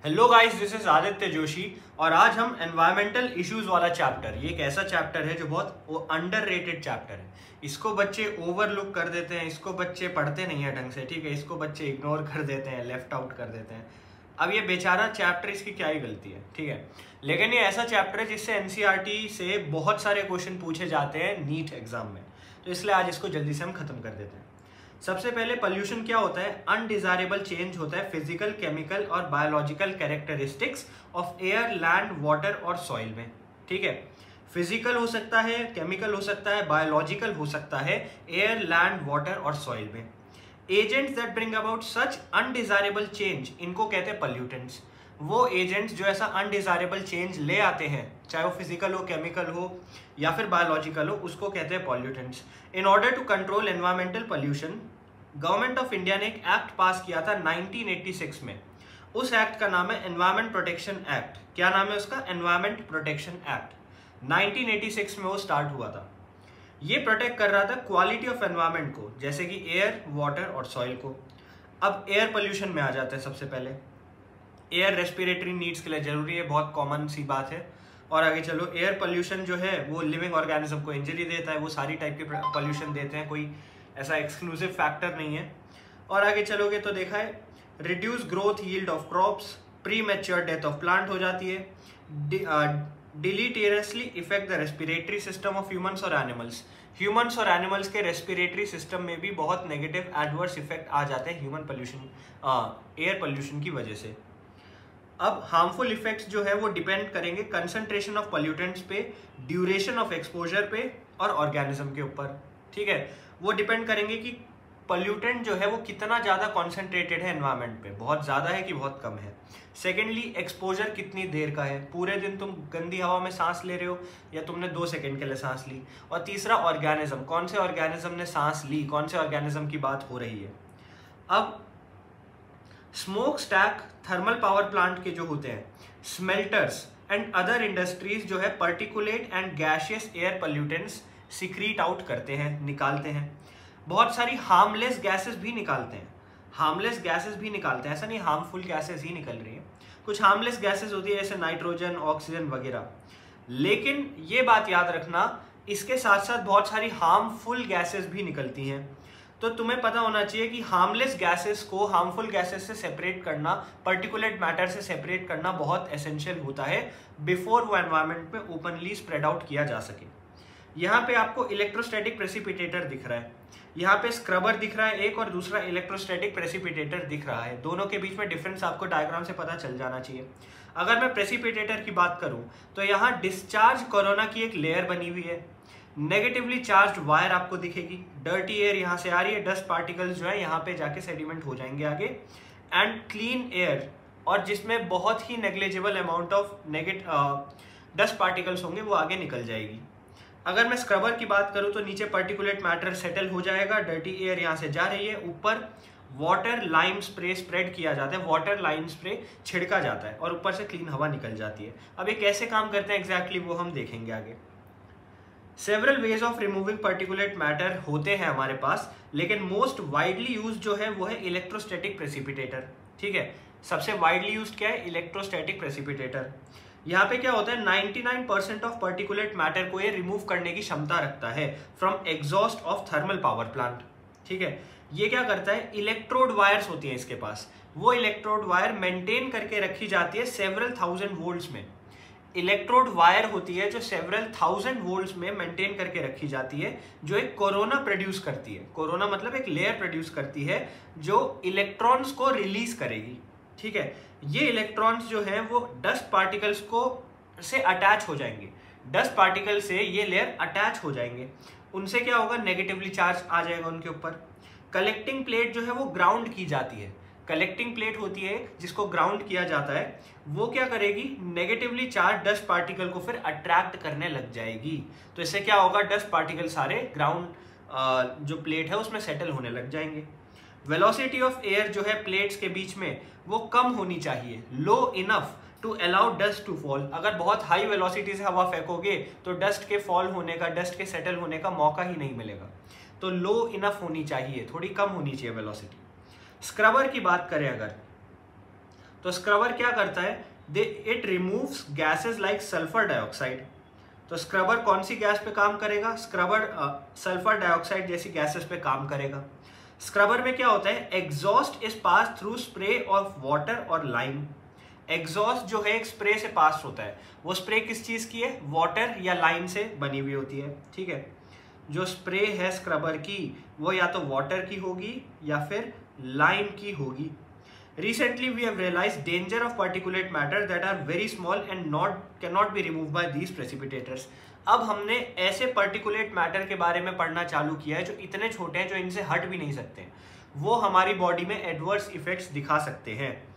Hello guys, this is Aditya Joshi और आज हम एनवायरमेंटल इश्यूज वाला चैप्टर, ये एक ऐसा चैप्टर है जो बहुत अंडररेटेड चैप्टर है। इसको बच्चे ओवरलुक कर देते हैं, इसको बच्चे पढ़ते नहीं है ढंग से, ठीक है। इसको बच्चे इग्नोर कर देते हैं, लेफ्ट आउट कर देते हैं। अब ये बेचारा चैप्टर, इसकी क्या ही गलती है, ठीक है। लेकिन ये ऐसा चैप्टर है जिससे एनसीईआरटी से बहुत सारे क्वेश्चन पूछे जाते हैं नीट एग्जाम में, तो इसलिए आज इसको जल्दी से हम खत्म कर देते हैं। सबसे पहले पोल्यूशन क्या होता है? अनडिजायरेबल चेंज होता है फिजिकल, केमिकल और biological characteristics of air, land, water और सॉइल में, ठीक है। फिजिकल हो सकता है, केमिकल हो सकता है, बायोलॉजिकल हो सकता है, एयर, लैंड, वाटर और सॉइल में। Agents that bring about such undesirable change, इनको कहते हैं पोल्यूटेंट्स। वो एजेंट्स जो ऐसा अनडिजायरेबल चेंज ले आते हैं, चाहे वो फिजिकल हो, केमिकल हो या फिर बायोलॉजिकल हो, उसको कहते हैं pollutants. In order to control environmental pollution, government of India ने एक एक्ट पास किया था 1986 में। उस एक्ट का नाम है एनवायरमेंट प्रोटेक्शन एक्ट। क्या नाम है उसका? Environment protection act. 1986 में वो स्टार्ट हुआ था। ये प्रोटेक्ट कर रहा था क्वालिटी ऑफ एनवायरमेंट को, जैसे कि एयर, वाटर और सॉइल को। अब एयर पोल्यूशन में आ जाते हैं। सबसे पहले एयर रेस्पिरेटरी नीड्स के लिए जरूरी है, बहुत कॉमन सी बात है। और आगे चलो, एयर पोल्यूशन जो है वो लिविंग ऑर्गेनिज्म को इंजरी देता है, वो सारी टाइप के पोल्यूशन देते हैं, कोई ऐसा एक्सक्लूसिव फैक्टर नहीं है। और आगे चलोगे तो देखा है reduce growth yield of crops, premature death of plant हो जाती है, deleteriously effect the respiratory system of humans और एनिमल्स। ह्यूमंस और एनिमल्स के रेस्पिरेटरी सिस्टम में भी बहुत नेगेटिव एडवर्स इफेक्ट आ जाते हैं ह्यूमन पोल्यूशन, एयर पोल्यूशन की वजह से। अब हार्मफुल इफेक्ट्स जो है वो डिपेंड करेंगे कंसंट्रेशन ऑफ पोल्यूटेंट्स पे, ड्यूरेशन ऑफ एक्सपोजर पे और ऑर्गेनिज्म के ऊपर, ठीक है। वो डिपेंड करेंगे कि पोल्यूटेंट जो है वो कितना ज़्यादा कॉन्सेंट्रेटेड है एनवायरनमेंट पे, बहुत ज़्यादा है कि बहुत कम है। सेकेंडली, एक्सपोजर कितनी देर का है, पूरे दिन तुम गंदी हवा में सांस ले रहे हो या तुमने 2 सेकेंड के लिए सांस ली। और तीसरा, ऑर्गेनिज्म, कौन से ऑर्गेनिज्म ने सांस ली, कौन से ऑर्गेनिज्म की बात हो रही है। अब smoke stack thermal power plant के जो होते हैं, स्मेल्टर्स एंड अदर इंडस्ट्रीज जो है particulate and gaseous air pollutants secrete out करते हैं, निकालते हैं। बहुत सारी हार्मलेस गैसेस भी निकालते हैं, हार्मलेस गैसेस भी निकालते हैं, ऐसा नहीं हार्मफुल गैसेस ही निकल रही है, कुछ हार्मलेस गैसेस होती है जैसे नाइट्रोजन, ऑक्सीजन वगैरह। लेकिन ये बात याद रखना, इसके साथ साथ बहुत सारी हार्मफुल गैसेस भी निकलती हैं। तो तुम्हें पता होना चाहिए कि हार्मलेस गैसेस को हार्मफुल गैसेस से सेपरेट करना, पर्टिकुलेट मैटर से सेपरेट करना बहुत एसेंशियल होता है बिफोर वो एनवायरनमेंट में ओपनली स्प्रेड आउट किया जा सके। यहाँ पे आपको इलेक्ट्रोस्टैटिक प्रेसिपिटेटर दिख रहा है, यहाँ पे स्क्रबर दिख रहा है एक, और दूसरा इलेक्ट्रोस्टैटिक प्रेसिपिटेटर दिख रहा है। दोनों के बीच में डिफरेंस आपको डायग्राम से पता चल जाना चाहिए। अगर मैं प्रेसिपिटेटर की बात करूं तो यहाँ डिस्चार्ज कोरोना की एक लेयर बनी हुई है, नेगेटिवली चार्ज्ड वायर आपको दिखेगी, डर्टी एयर यहाँ से आ रही है, डस्ट पार्टिकल्स जो है यहाँ पे जाके सेडिमेंट हो जाएंगे आगे, एंड क्लीन एयर, और जिसमें बहुत ही negligible amount of dust particles होंगे, वो आगे निकल जाएगी। अगर मैं स्क्रबर की बात करूं तो नीचे पर्टिकुलेट मैटर सेटल हो जाएगा, डर्टी एयर यहाँ से जा रही है, ऊपर वाटर लाइम स्प्रे स्प्रेड किया जाता है, वाटर लाइम स्प्रे छिड़का जाता है और ऊपर से क्लीन हवा निकल जाती है। अब ये कैसे काम करते हैं एग्जैक्टली वो हम देखेंगे आगे। Several ways of removing particulate matter होते हैं हमारे पास, लेकिन मोस्ट वाइडली यूज जो है वो है इलेक्ट्रोस्टैटिक प्रेसिपिटेटर, ठीक है। सबसे वाइडली यूज क्या है? Electrostatic precipitator. यहाँ पे क्या होता है, 99% ऑफ पर्टिकुलेट मैटर को ये रिमूव करने की क्षमता रखता है from exhaust of thermal power plant, ठीक है। ये क्या करता है, इलेक्ट्रोड वायर्स होती हैं इसके पास, वो इलेक्ट्रोड वायर मेंटेन करके रखी जाती है सेवरल थाउजेंड वोल्ट्स में। इलेक्ट्रोड वायर होती है जो सेवरल थाउजेंड वोल्ट्स में मेंटेन करके रखी जाती है, जो एक कोरोना प्रोड्यूस करती है। कोरोना मतलब एक लेयर प्रोड्यूस करती है जो इलेक्ट्रॉन्स को रिलीज करेगी, ठीक है। ये इलेक्ट्रॉन्स जो हैं वो डस्ट पार्टिकल्स को से अटैच हो जाएंगे, डस्ट पार्टिकल से ये लेयर अटैच हो जाएंगे, उनसे क्या होगा, नेगेटिवली चार्ज आ जाएगा उनके ऊपर। कलेक्टिंग प्लेट जो है वो ग्राउंड की जाती है, कलेक्टिंग प्लेट होती है जिसको ग्राउंड किया जाता है, वो क्या करेगी, नेगेटिवली चार्ज डस्ट पार्टिकल को फिर अट्रैक्ट करने लग जाएगी। तो इससे क्या होगा, डस्ट पार्टिकल सारे ग्राउंड जो प्लेट है उसमें सेटल होने लग जाएंगे। वेलोसिटी ऑफ एयर जो है प्लेट्स के बीच में वो कम होनी चाहिए, low enough to allow dust to fall. अगर बहुत हाई वेलोसिटी से हवा फेंकोगे तो डस्ट के फॉल होने का, डस्ट के सेटल होने का मौका ही नहीं मिलेगा। तो लो इनफ होनी चाहिए, थोड़ी कम होनी चाहिए वेलोसिटी। स्क्रबर की बात करें अगर, तो स्क्रबर क्या करता है, it removes gases like sulphur dioxide. तो स्क्रबर कौन सी गैस पे काम करेगा, स्क्रबर सल्फर डाइऑक्साइड जैसी गैसेस पे काम करेगा। स्क्रबर में क्या होता है, exhaust is pass through spray of water और लाइम। एग्जॉस्ट जो है एक स्प्रे से पास होता है, वो स्प्रे किस चीज की है, वाटर या लाइम से बनी हुई होती है, ठीक है। जो स्प्रे है स्क्रबर की वो या तो वाटर की होगी या फिर लाइम की होगी। Recently we have realized danger of particulate matter that are very small and cannot be removed by these precipitators। अब हमने ऐसे particulate matter के बारे में पढ़ना चालू किया है जो इतने छोटे हैं, जो इनसे हट भी नहीं सकते, वो हमारी बॉडी में एडवर्स इफेक्ट्स दिखा सकते हैं।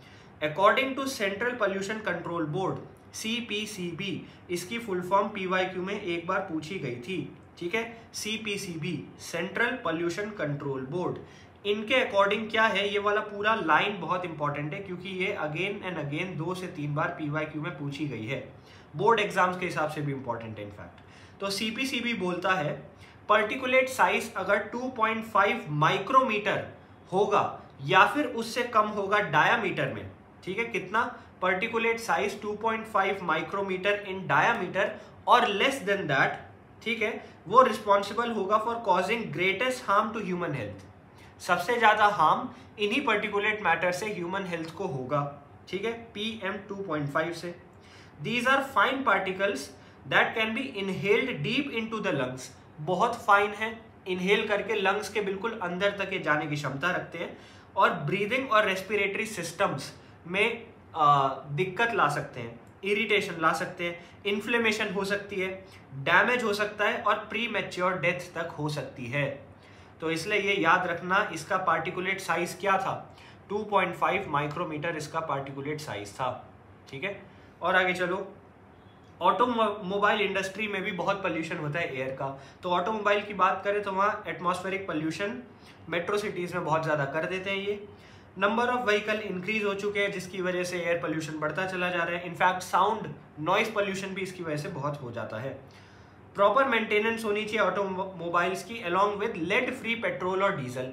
According to central pollution control board CPCB, इसकी फुल फॉर्म PYQ में एक बार पूछी गई थी, ठीक है। CPCB central pollution control board, इनके अकॉर्डिंग क्या है, ये वाला पूरा लाइन बहुत इंपॉर्टेंट है क्योंकि ये अगेन एंड अगेन 2 से 3 बार PYQ में पूछी गई है, बोर्ड एग्जाम्स के हिसाब से भी इंपॉर्टेंट है इनफैक्ट। तो CPCB बोलता है पर्टिकुलेट साइज अगर 2.5 माइक्रोमीटर होगा या फिर उससे कम होगा डायामीटर में, ठीक है, कितना, particulate size 2.5 micrometre in diameter और लेस देन दैट, ठीक है, वो रिस्पॉन्सिबल होगा for causing greatest harm to human health. सबसे ज्यादा हार्म इन्हीं पर्टिकुलेट मैटर से ह्यूमन हेल्थ को होगा, ठीक है, PM 2.5 से। These are fine particles that can be inhaled deep into the lungs, बहुत फाइन है, इनहेल करके लंग्स के बिल्कुल अंदर तक ये जाने की क्षमता रखते हैं और ब्रीदिंग और रेस्पिरेटरी सिस्टम्स में दिक्कत ला सकते हैं, इरिटेशन ला सकते हैं, इन्फ्लेमेशन हो सकती है, डैमेज हो सकता है और प्री मैच्योर डेथ तक हो सकती है। तो इसलिए ये याद रखना, इसका पार्टिकुलेट साइज क्या था, 2.5 माइक्रोमीटर इसका पार्टिकुलेट साइज था, ठीक है। और आगे चलो, ऑटोमोबाइल इंडस्ट्री में भी बहुत पोल्यूशन होता है एयर का। तो ऑटोमोबाइल की बात करें तो वहाँ एटमॉस्फेरिक पोल्यूशन मेट्रो सिटीज में बहुत ज़्यादा कर देते हैं ये। नंबर ऑफ व्हीकल इंक्रीज हो चुके हैं जिसकी वजह से एयर पोल्यूशन बढ़ता चला जा रहा है। इनफैक्ट साउंड नॉइज पोल्यूशन भी इसकी वजह से बहुत हो जाता है। प्रॉपर मेंटेनेंस होनी चाहिए ऑटोमोबाइल्स की along with lead free petrol और डीजल।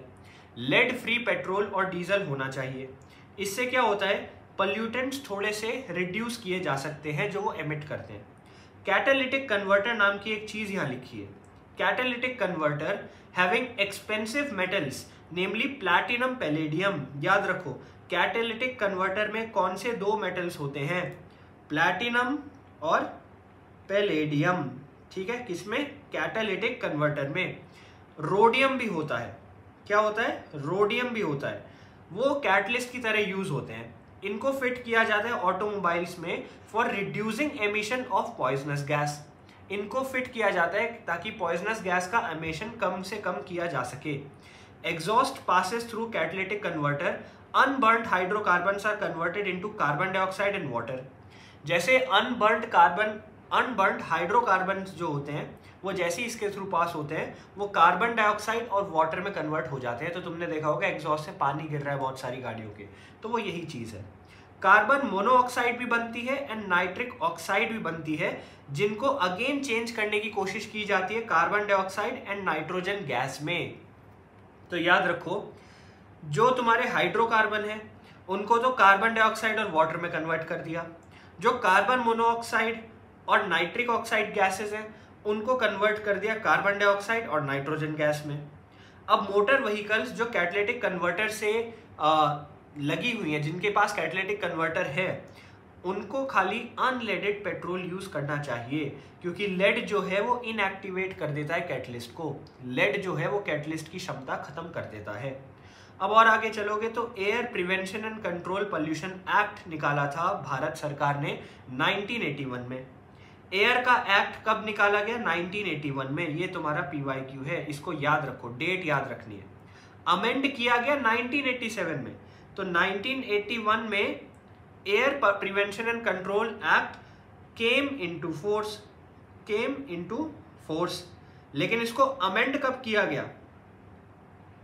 लेड फ्री पेट्रोल और डीजल होना चाहिए। इससे क्या होता है, पोल्यूटेंट्स थोड़े से रिड्यूस किए जा सकते हैं जो वो एमिट करते हैं। कैटालिटिक कन्वर्टर नाम की एक चीज यहाँ लिखी है। Catalytic converter having expensive metals namely platinum palladium. याद रखो कैटालिटिक कन्वर्टर में कौन से 2 मेटल्स होते हैं, प्लैटिनम और पैलेडियम, ठीक है। किसमें, कैटालिटिक कन्वर्टर में। रोडियम भी होता है, क्या होता है, रोडियम भी होता है, वो कैटलिस्ट की तरह यूज होते हैं। इनको फिट किया जाता है ऑटोमोबाइल्स में for reducing emission of poisonous gas. इनको फिट किया जाता है ताकि पॉइजनस गैस का एमिशन कम से कम किया जा सके। Exhaust passes through catalytic converter, unburned hydrocarbons are converted into carbon dioxide and water. जैसे अनबर्न्ड हाइड्रोकार्बन्स जो होते हैं वो जैसे ही इसके थ्रू पास होते हैं वो कार्बन डाइऑक्साइड और वाटर में कन्वर्ट हो जाते हैं। तो तुमने देखा होगा एग्जॉस्ट से पानी गिर रहा है बहुत सारी गाड़ियों के, तो वो यही चीज है। कार्बन मोनोऑक्साइड भी बनती है एंड नाइट्रिक ऑक्साइड भी बनती है, जिनको अगेन चेंज करने की कोशिश की जाती है carbon dioxide and nitrogen gas में। तो याद रखो जो तुम्हारे हाइड्रोकार्बन है उनको तो कार्बन डाइऑक्साइड और वाटर में कन्वर्ट कर दिया, जो कार्बन मोनोऑक्साइड और नाइट्रिक ऑक्साइड गैसेस हैं उनको कन्वर्ट कर दिया कार्बन डाइऑक्साइड और नाइट्रोजन गैस में। अब मोटर व्हीकल्स जो कैटालिटिक कन्वर्टर से लगी हुई हैं, जिनके पास कैटालिटिक कन्वर्टर है, उनको खाली अनलेडेड पेट्रोल यूज करना चाहिए क्योंकि लेड जो है वो इनएक्टिवेट कर देता है कैटलिस्ट को। लेड जो है वो कैटलिस्ट की क्षमता खत्म कर देता है। अब और आगे चलोगे तो air prevention and control pollution act निकाला था भारत सरकार ने 1981 में। एयर का एक्ट कब निकाला गया, 1981 में। ये तुम्हारा PYQ है, इसको याद रखो, डेट याद रखनी है। अमेंड किया गया 1987 में। तो 1981 में air prevention and control act came into force, लेकिन इसको अमेंड कब किया गया,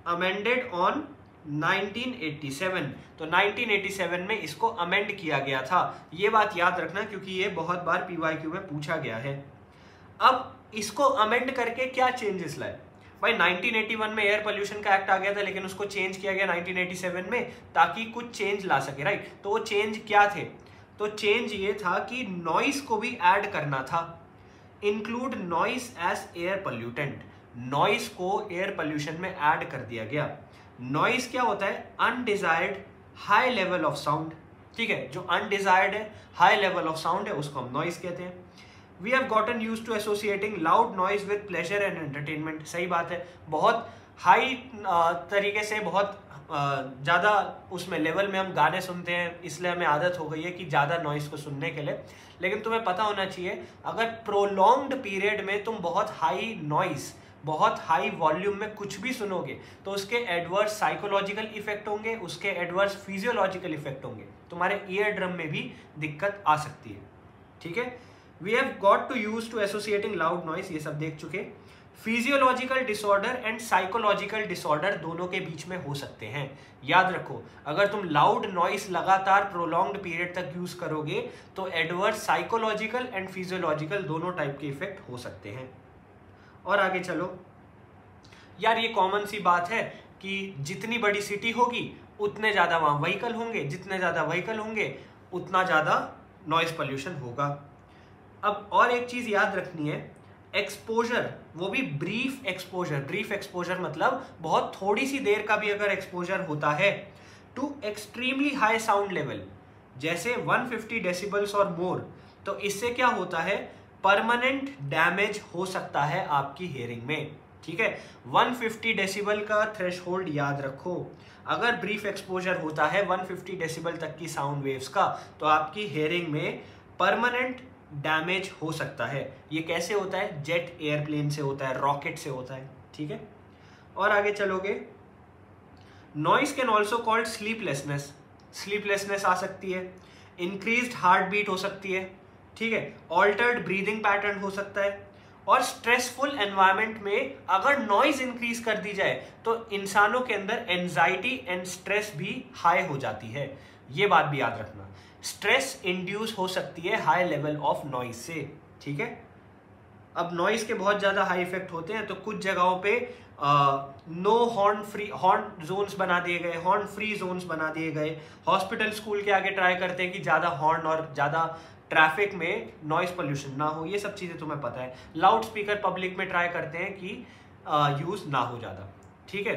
अमेंडेड ऑन 1987। तो 1987 में इसको अमेंड किया गया था। ये बात याद रखना क्योंकि ये बहुत बार PYQ में पूछा गया है। अब इसको अमेंड करके क्या चेंजेस लाए, भाई 1981 में एयर पोल्यूशन का एक्ट आ गया था, लेकिन उसको चेंज किया गया 1987 में ताकि कुछ चेंज ला सके, राइट। तो वो चेंज क्या थे? तो चेंज ये था कि नॉइस को भी ऐड करना था, include noise as air pollutant. Noise को एयर पोल्यूशन में ऐड कर दिया गया। नॉइस क्या होता है? Undesired high level of sound, ठीक है। जो अनडिजायर्ड है, हाई लेवल ऑफ साउंड है, उसको हम नॉइस कहते हैं। We have gotten used to associating loud noise with pleasure and entertainment. सही बात है, बहुत हाई तरीके से, बहुत ज़्यादा उसमें लेवल में हम गाने सुनते हैं, इसलिए हमें आदत हो गई है कि ज़्यादा नॉइस को सुनने के लिए। लेकिन तुम्हें पता होना चाहिए, अगर प्रोलॉन्ग्ड पीरियड में तुम बहुत हाई नॉइस, बहुत हाई वॉल्यूम में कुछ भी सुनोगे तो उसके एडवर्स साइकोलॉजिकल इफेक्ट होंगे, उसके एडवर्स फिजियोलॉजिकल इफेक्ट होंगे, तुम्हारे ईयर ड्रम में भी दिक्कत आ सकती है, ठीक है। We have got to use to associating loud noise, ये सब देख चुके। Physiological disorder and psychological disorder दोनों के बीच में हो सकते हैं। याद रखो, अगर तुम लाउड नॉइस लगातार प्रोलॉन्ग्ड पीरियड तक यूज करोगे तो एडवर्स साइकोलॉजिकल एंड फिजियोलॉजिकल दोनों टाइप के इफेक्ट हो सकते हैं। और आगे चलो यार, ये कॉमन सी बात है कि जितनी बड़ी सिटी होगी उतने ज्यादा वहां व्हीकल होंगे, जितने ज्यादा व्हीकल होंगे उतना ज्यादा नॉइस पोल्यूशन होगा। अब और एक चीज याद रखनी है, एक्सपोजर, वो भी ब्रीफ एक्सपोजर। ब्रीफ एक्सपोजर मतलब बहुत थोड़ी सी देर का भी अगर एक्सपोजर होता है to extremely high sound level, जैसे 150 डेसिबल्स और मोर, तो इससे क्या होता है? परमानेंट डैमेज हो सकता है आपकी हियरिंग में, ठीक है। 150 डेसिबल का थ्रेशहोल्ड याद रखो। अगर ब्रीफ एक्सपोजर होता है 150 डेसिबल तक की साउंड वेव्स का, तो आपकी हियरिंग में परमानेंट डैमेज हो सकता है। ये कैसे होता है? जेट एयरप्लेन से होता है, रॉकेट से होता है, ठीक है। और आगे चलोगे, noise can also called sleeplessness. Sleeplessness आ सकती है, इंक्रीज्ड हार्ट बीट हो सकती है, ठीक है, ऑल्टर्ड ब्रीदिंग पैटर्न हो सकता है, और स्ट्रेसफुल एनवायरनमेंट में अगर नॉइज इंक्रीज कर दी जाए तो इंसानों के अंदर एंजाइटी एंड स्ट्रेस भी हाई हो जाती है। ये बात भी याद रखना, स्ट्रेस इंड्यूस हो सकती है हाई लेवल ऑफ नॉइज से, ठीक है। अब नॉइज के बहुत ज्यादा हाई इफेक्ट होते हैं, तो कुछ जगहों पे no horn free, horn zones बना दिए गए, हॉर्न फ्री जोन्स बना दिए गए। हॉस्पिटल स्कूल के आगे ट्राई करते हैं कि ज्यादा हॉर्न और ज्यादा ट्रैफिक में नॉइज पोल्यूशन ना हो, ये सब चीजें तुम्हें पता है। लाउड स्पीकर पब्लिक में ट्राई करते हैं कि यूज ना हो ज्यादा, ठीक है।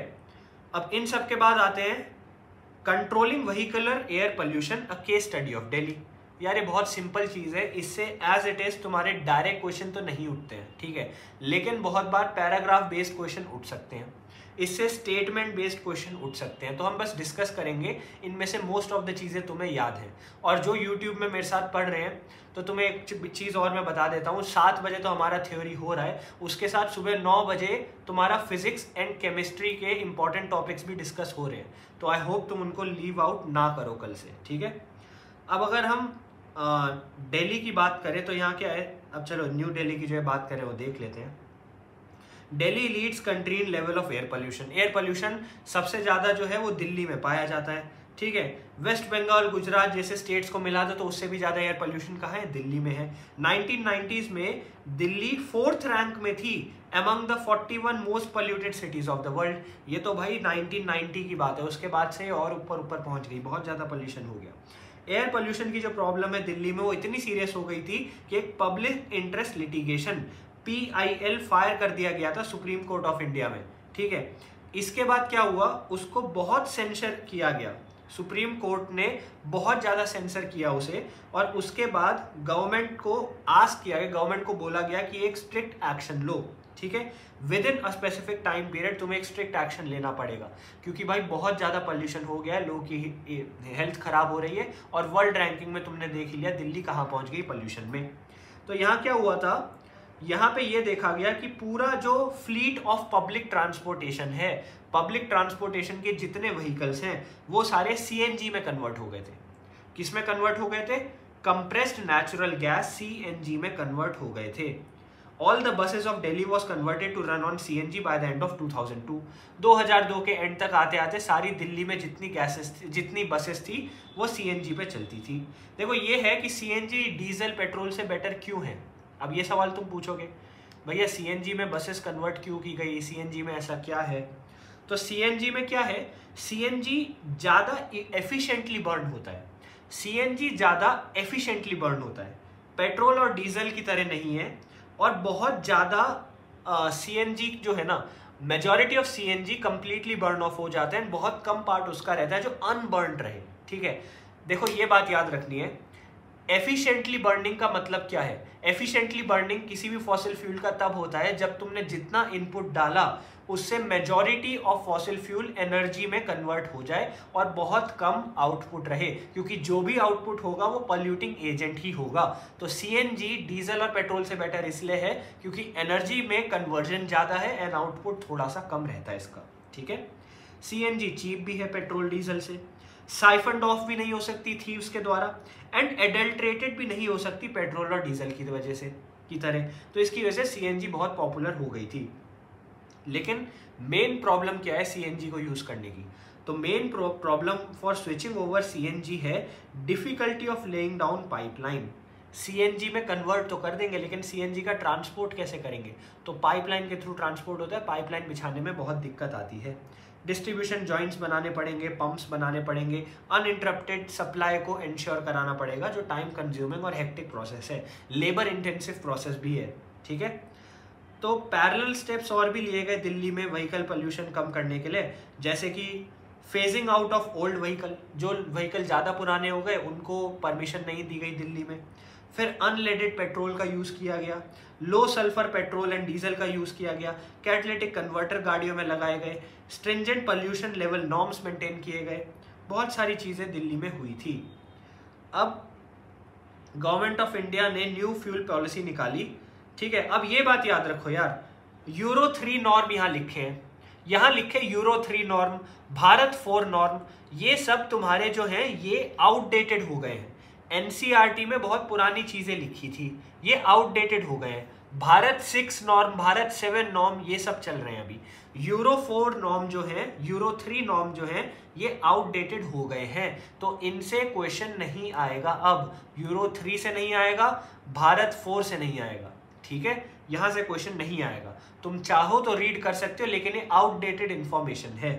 अब इन सब के बाद आते हैं controlling vehicular air pollution, a case study of Delhi. यार ये बहुत सिंपल चीज है, इससे एज इट इज तुम्हारे डायरेक्ट क्वेश्चन तो नहीं उठते हैं, ठीक है, लेकिन बहुत बार पैराग्राफ बेस्ड क्वेश्चन उठ सकते हैं, इससे स्टेटमेंट बेस्ड क्वेश्चन उठ सकते हैं। तो हम बस डिस्कस करेंगे, इनमें से मोस्ट ऑफ द चीज़ें तुम्हें याद हैं। और जो यूट्यूब में मेरे साथ पढ़ रहे हैं, तो तुम्हें एक चीज़ और मैं बता देता हूँ, 7 बजे तो हमारा थ्योरी हो रहा है, उसके साथ सुबह 9 बजे तुम्हारा फिजिक्स एंड केमिस्ट्री के इंपॉर्टेंट टॉपिक्स भी डिस्कस हो रहे हैं। तो आई होप तुम उनको लीव आउट ना करो कल से, ठीक है। अब अगर हम दिल्ली की बात करें तो यहाँ क्या है, अब चलो न्यू दिल्ली की जो है बात करें वो देख लेते हैं। Delhi leads country in level of air pollution. Air pollution सबसे ज्यादा जो है वो दिल्ली में पाया जाता है, ठीक है। वेस्ट बंगाल, गुजरात जैसे स्टेट्स को मिला दो तो उससे भी ज्यादा एयर पोल्यूशन कहाँ है? दिल्ली में है। 1990s में दिल्ली 4th रैंक में थी among the 41 most polluted cities of the world. ये तो भाई 1990 की बात है, उसके बाद से और ऊपर ऊपर पहुंच गई, बहुत ज्यादा पोल्यूशन हो गया। एयर पोल्यूशन की जो प्रॉब्लम है दिल्ली में, वो इतनी सीरियस हो गई थी कि एक public interest litigation PIL fire कर दिया गया था सुप्रीम कोर्ट ऑफ इंडिया में, ठीक है। इसके बाद क्या हुआ, उसको बहुत सेंसर किया गया, सुप्रीम कोर्ट ने बहुत ज्यादा सेंसर किया उसे, और उसके बाद गवर्नमेंट को आस्क किया गया, गवर्नमेंट को बोला गया कि एक स्ट्रिक्ट एक्शन लो, ठीक है, with in a specific time period तुम्हें एक स्ट्रिक्ट एक्शन लेना पड़ेगा, क्योंकि भाई बहुत ज्यादा पोल्यूशन हो गया है, लोगों की हेल्थ खराब हो रही है, और वर्ल्ड रैंकिंग में तुमने देख ही लिया दिल्ली कहाँ पहुंच गई पोल्यूशन में। तो यहाँ क्या हुआ था, यहाँ पे ये देखा गया कि पूरा जो फ्लीट ऑफ पब्लिक ट्रांसपोर्टेशन है, पब्लिक ट्रांसपोर्टेशन के जितने व्हीकल्स हैं वो सारे CNG में कन्वर्ट हो गए थे। किस में कन्वर्ट हो गए थे? कंप्रेस्ड नेचुरल गैस CNG में कन्वर्ट हो गए थे। All the buses of Delhi was converted to run on CNG by the end of 2002। 2002 के एंड तक आते आते सारी दिल्ली में जितनी बसेस थी वो CNG पे चलती थी। देखो ये है कि CNG डीजल पेट्रोल से बेटर क्यों है, अब ये सवाल तुम पूछोगे। भैया सीएनजी में बसेस कन्वर्ट क्यों की गई, सीएनजी में ऐसा क्या है? तो सीएनजी में क्या है, सीएनजी ज़्यादा एफिशिएंटली बर्न होता है, सीएनजी ज़्यादा एफिशिएंटली बर्न होता है, पेट्रोल और डीजल की तरह नहीं है। और बहुत ज़्यादा सीएनजी जो है ना, majority of CNG completely burn of हो जाते हैं, बहुत कम पार्ट उसका रहता है जो अनबर्न्ड रहे। ठीक है, देखो ये बात याद रखनी है, एफिशिएंटली बर्निंग का मतलब क्या है? एफिशिएंटली बर्निंग किसी भी फॉसिल फ्यूल का तब होता है जब तुमने जितना इनपुट डाला उससे majority of fossil fuel energy में कन्वर्ट हो जाए और बहुत कम आउटपुट रहे, क्योंकि जो भी आउटपुट होगा वो पॉल्यूटिंग एजेंट ही होगा। तो सीएनजी डीजल और पेट्रोल से बेटर इसलिए है क्योंकि एनर्जी में कन्वर्जन ज़्यादा है एंड आउटपुट थोड़ा सा कम रहता है इसका। ठीक है, सीएनजी चीप भी है पेट्रोल डीजल से, साइफन्ड ऑफ भी नहीं हो सकती थीव्स के द्वारा, एंड एडल्ट्रेटेड भी नहीं हो सकती पेट्रोल और डीजल की वजह से की तरह। तो इसकी वजह से सीएनजी बहुत पॉपुलर हो गई थी। लेकिन मेन प्रॉब्लम क्या है सीएनजी को यूज करने की? तो main problem for switching over CNG है difficulty of laying down pipeline. CNG में कन्वर्ट तो कर देंगे लेकिन सीएनजी का ट्रांसपोर्ट कैसे करेंगे? तो पाइपलाइन के थ्रू ट्रांसपोर्ट होता है, पाइपलाइन बिछाने में बहुत दिक्कत आती है। डिस्ट्रीब्यूशन जॉइंट्स बनाने पड़ेंगे, पंप्स बनाने पड़ेंगे, अनइंटरप्टेड सप्लाई को इंश्योर कराना पड़ेगा, जो टाइम कंज्यूमिंग और हेक्टिक प्रोसेस है, लेबर इंटेंसिव प्रोसेस भी है। ठीक है, तो पैरेलल स्टेप्स और भी लिए गए दिल्ली में व्हीकल पोल्यूशन कम करने के लिए, जैसे कि phasing out of old vehicle, जो व्हीकल ज़्यादा पुराने हो गए उनको परमिशन नहीं दी गई दिल्ली में। फिर अनलेडेड पेट्रोल का यूज़ किया गया, लो सल्फर पेट्रोल एंड डीजल का यूज़ किया गया, कैटालिटिक कन्वर्टर गाड़ियों में लगाए गए, stringent pollution level norms maintain किए गए, बहुत सारी चीज़ें दिल्ली में हुई थी। अब गवर्नमेंट ऑफ इंडिया ने न्यू फ्यूल पॉलिसी निकाली। ठीक है, अब ये बात याद रखो यार, यूरो 3 नॉर्म यहाँ लिखे हैं, यहाँ लिखे यूरो 3 नॉर्म, भारत 4 नॉर्म, ये सब तुम्हारे जो हैं ये आउटडेटेड हो गए हैं। एनसीईआरटी में बहुत पुरानी चीजें लिखी थी, ये आउटडेटेड हो गए हैं। भारत 6 नॉर्म, भारत 7 नॉर्म, ये सब चल रहे हैं अभी। यूरो 4 नॉर्म जो है, यूरो 3 नॉर्म जो है, ये आउटडेटेड हो गए हैं, तो इनसे क्वेश्चन नहीं आएगा। अब यूरो 3 से नहीं आएगा, भारत 4 से नहीं आएगा। ठीक है, यहां से क्वेश्चन नहीं आएगा, तुम चाहो तो रीड कर सकते हो, लेकिन ये आउटडेटेड इंफॉर्मेशन है।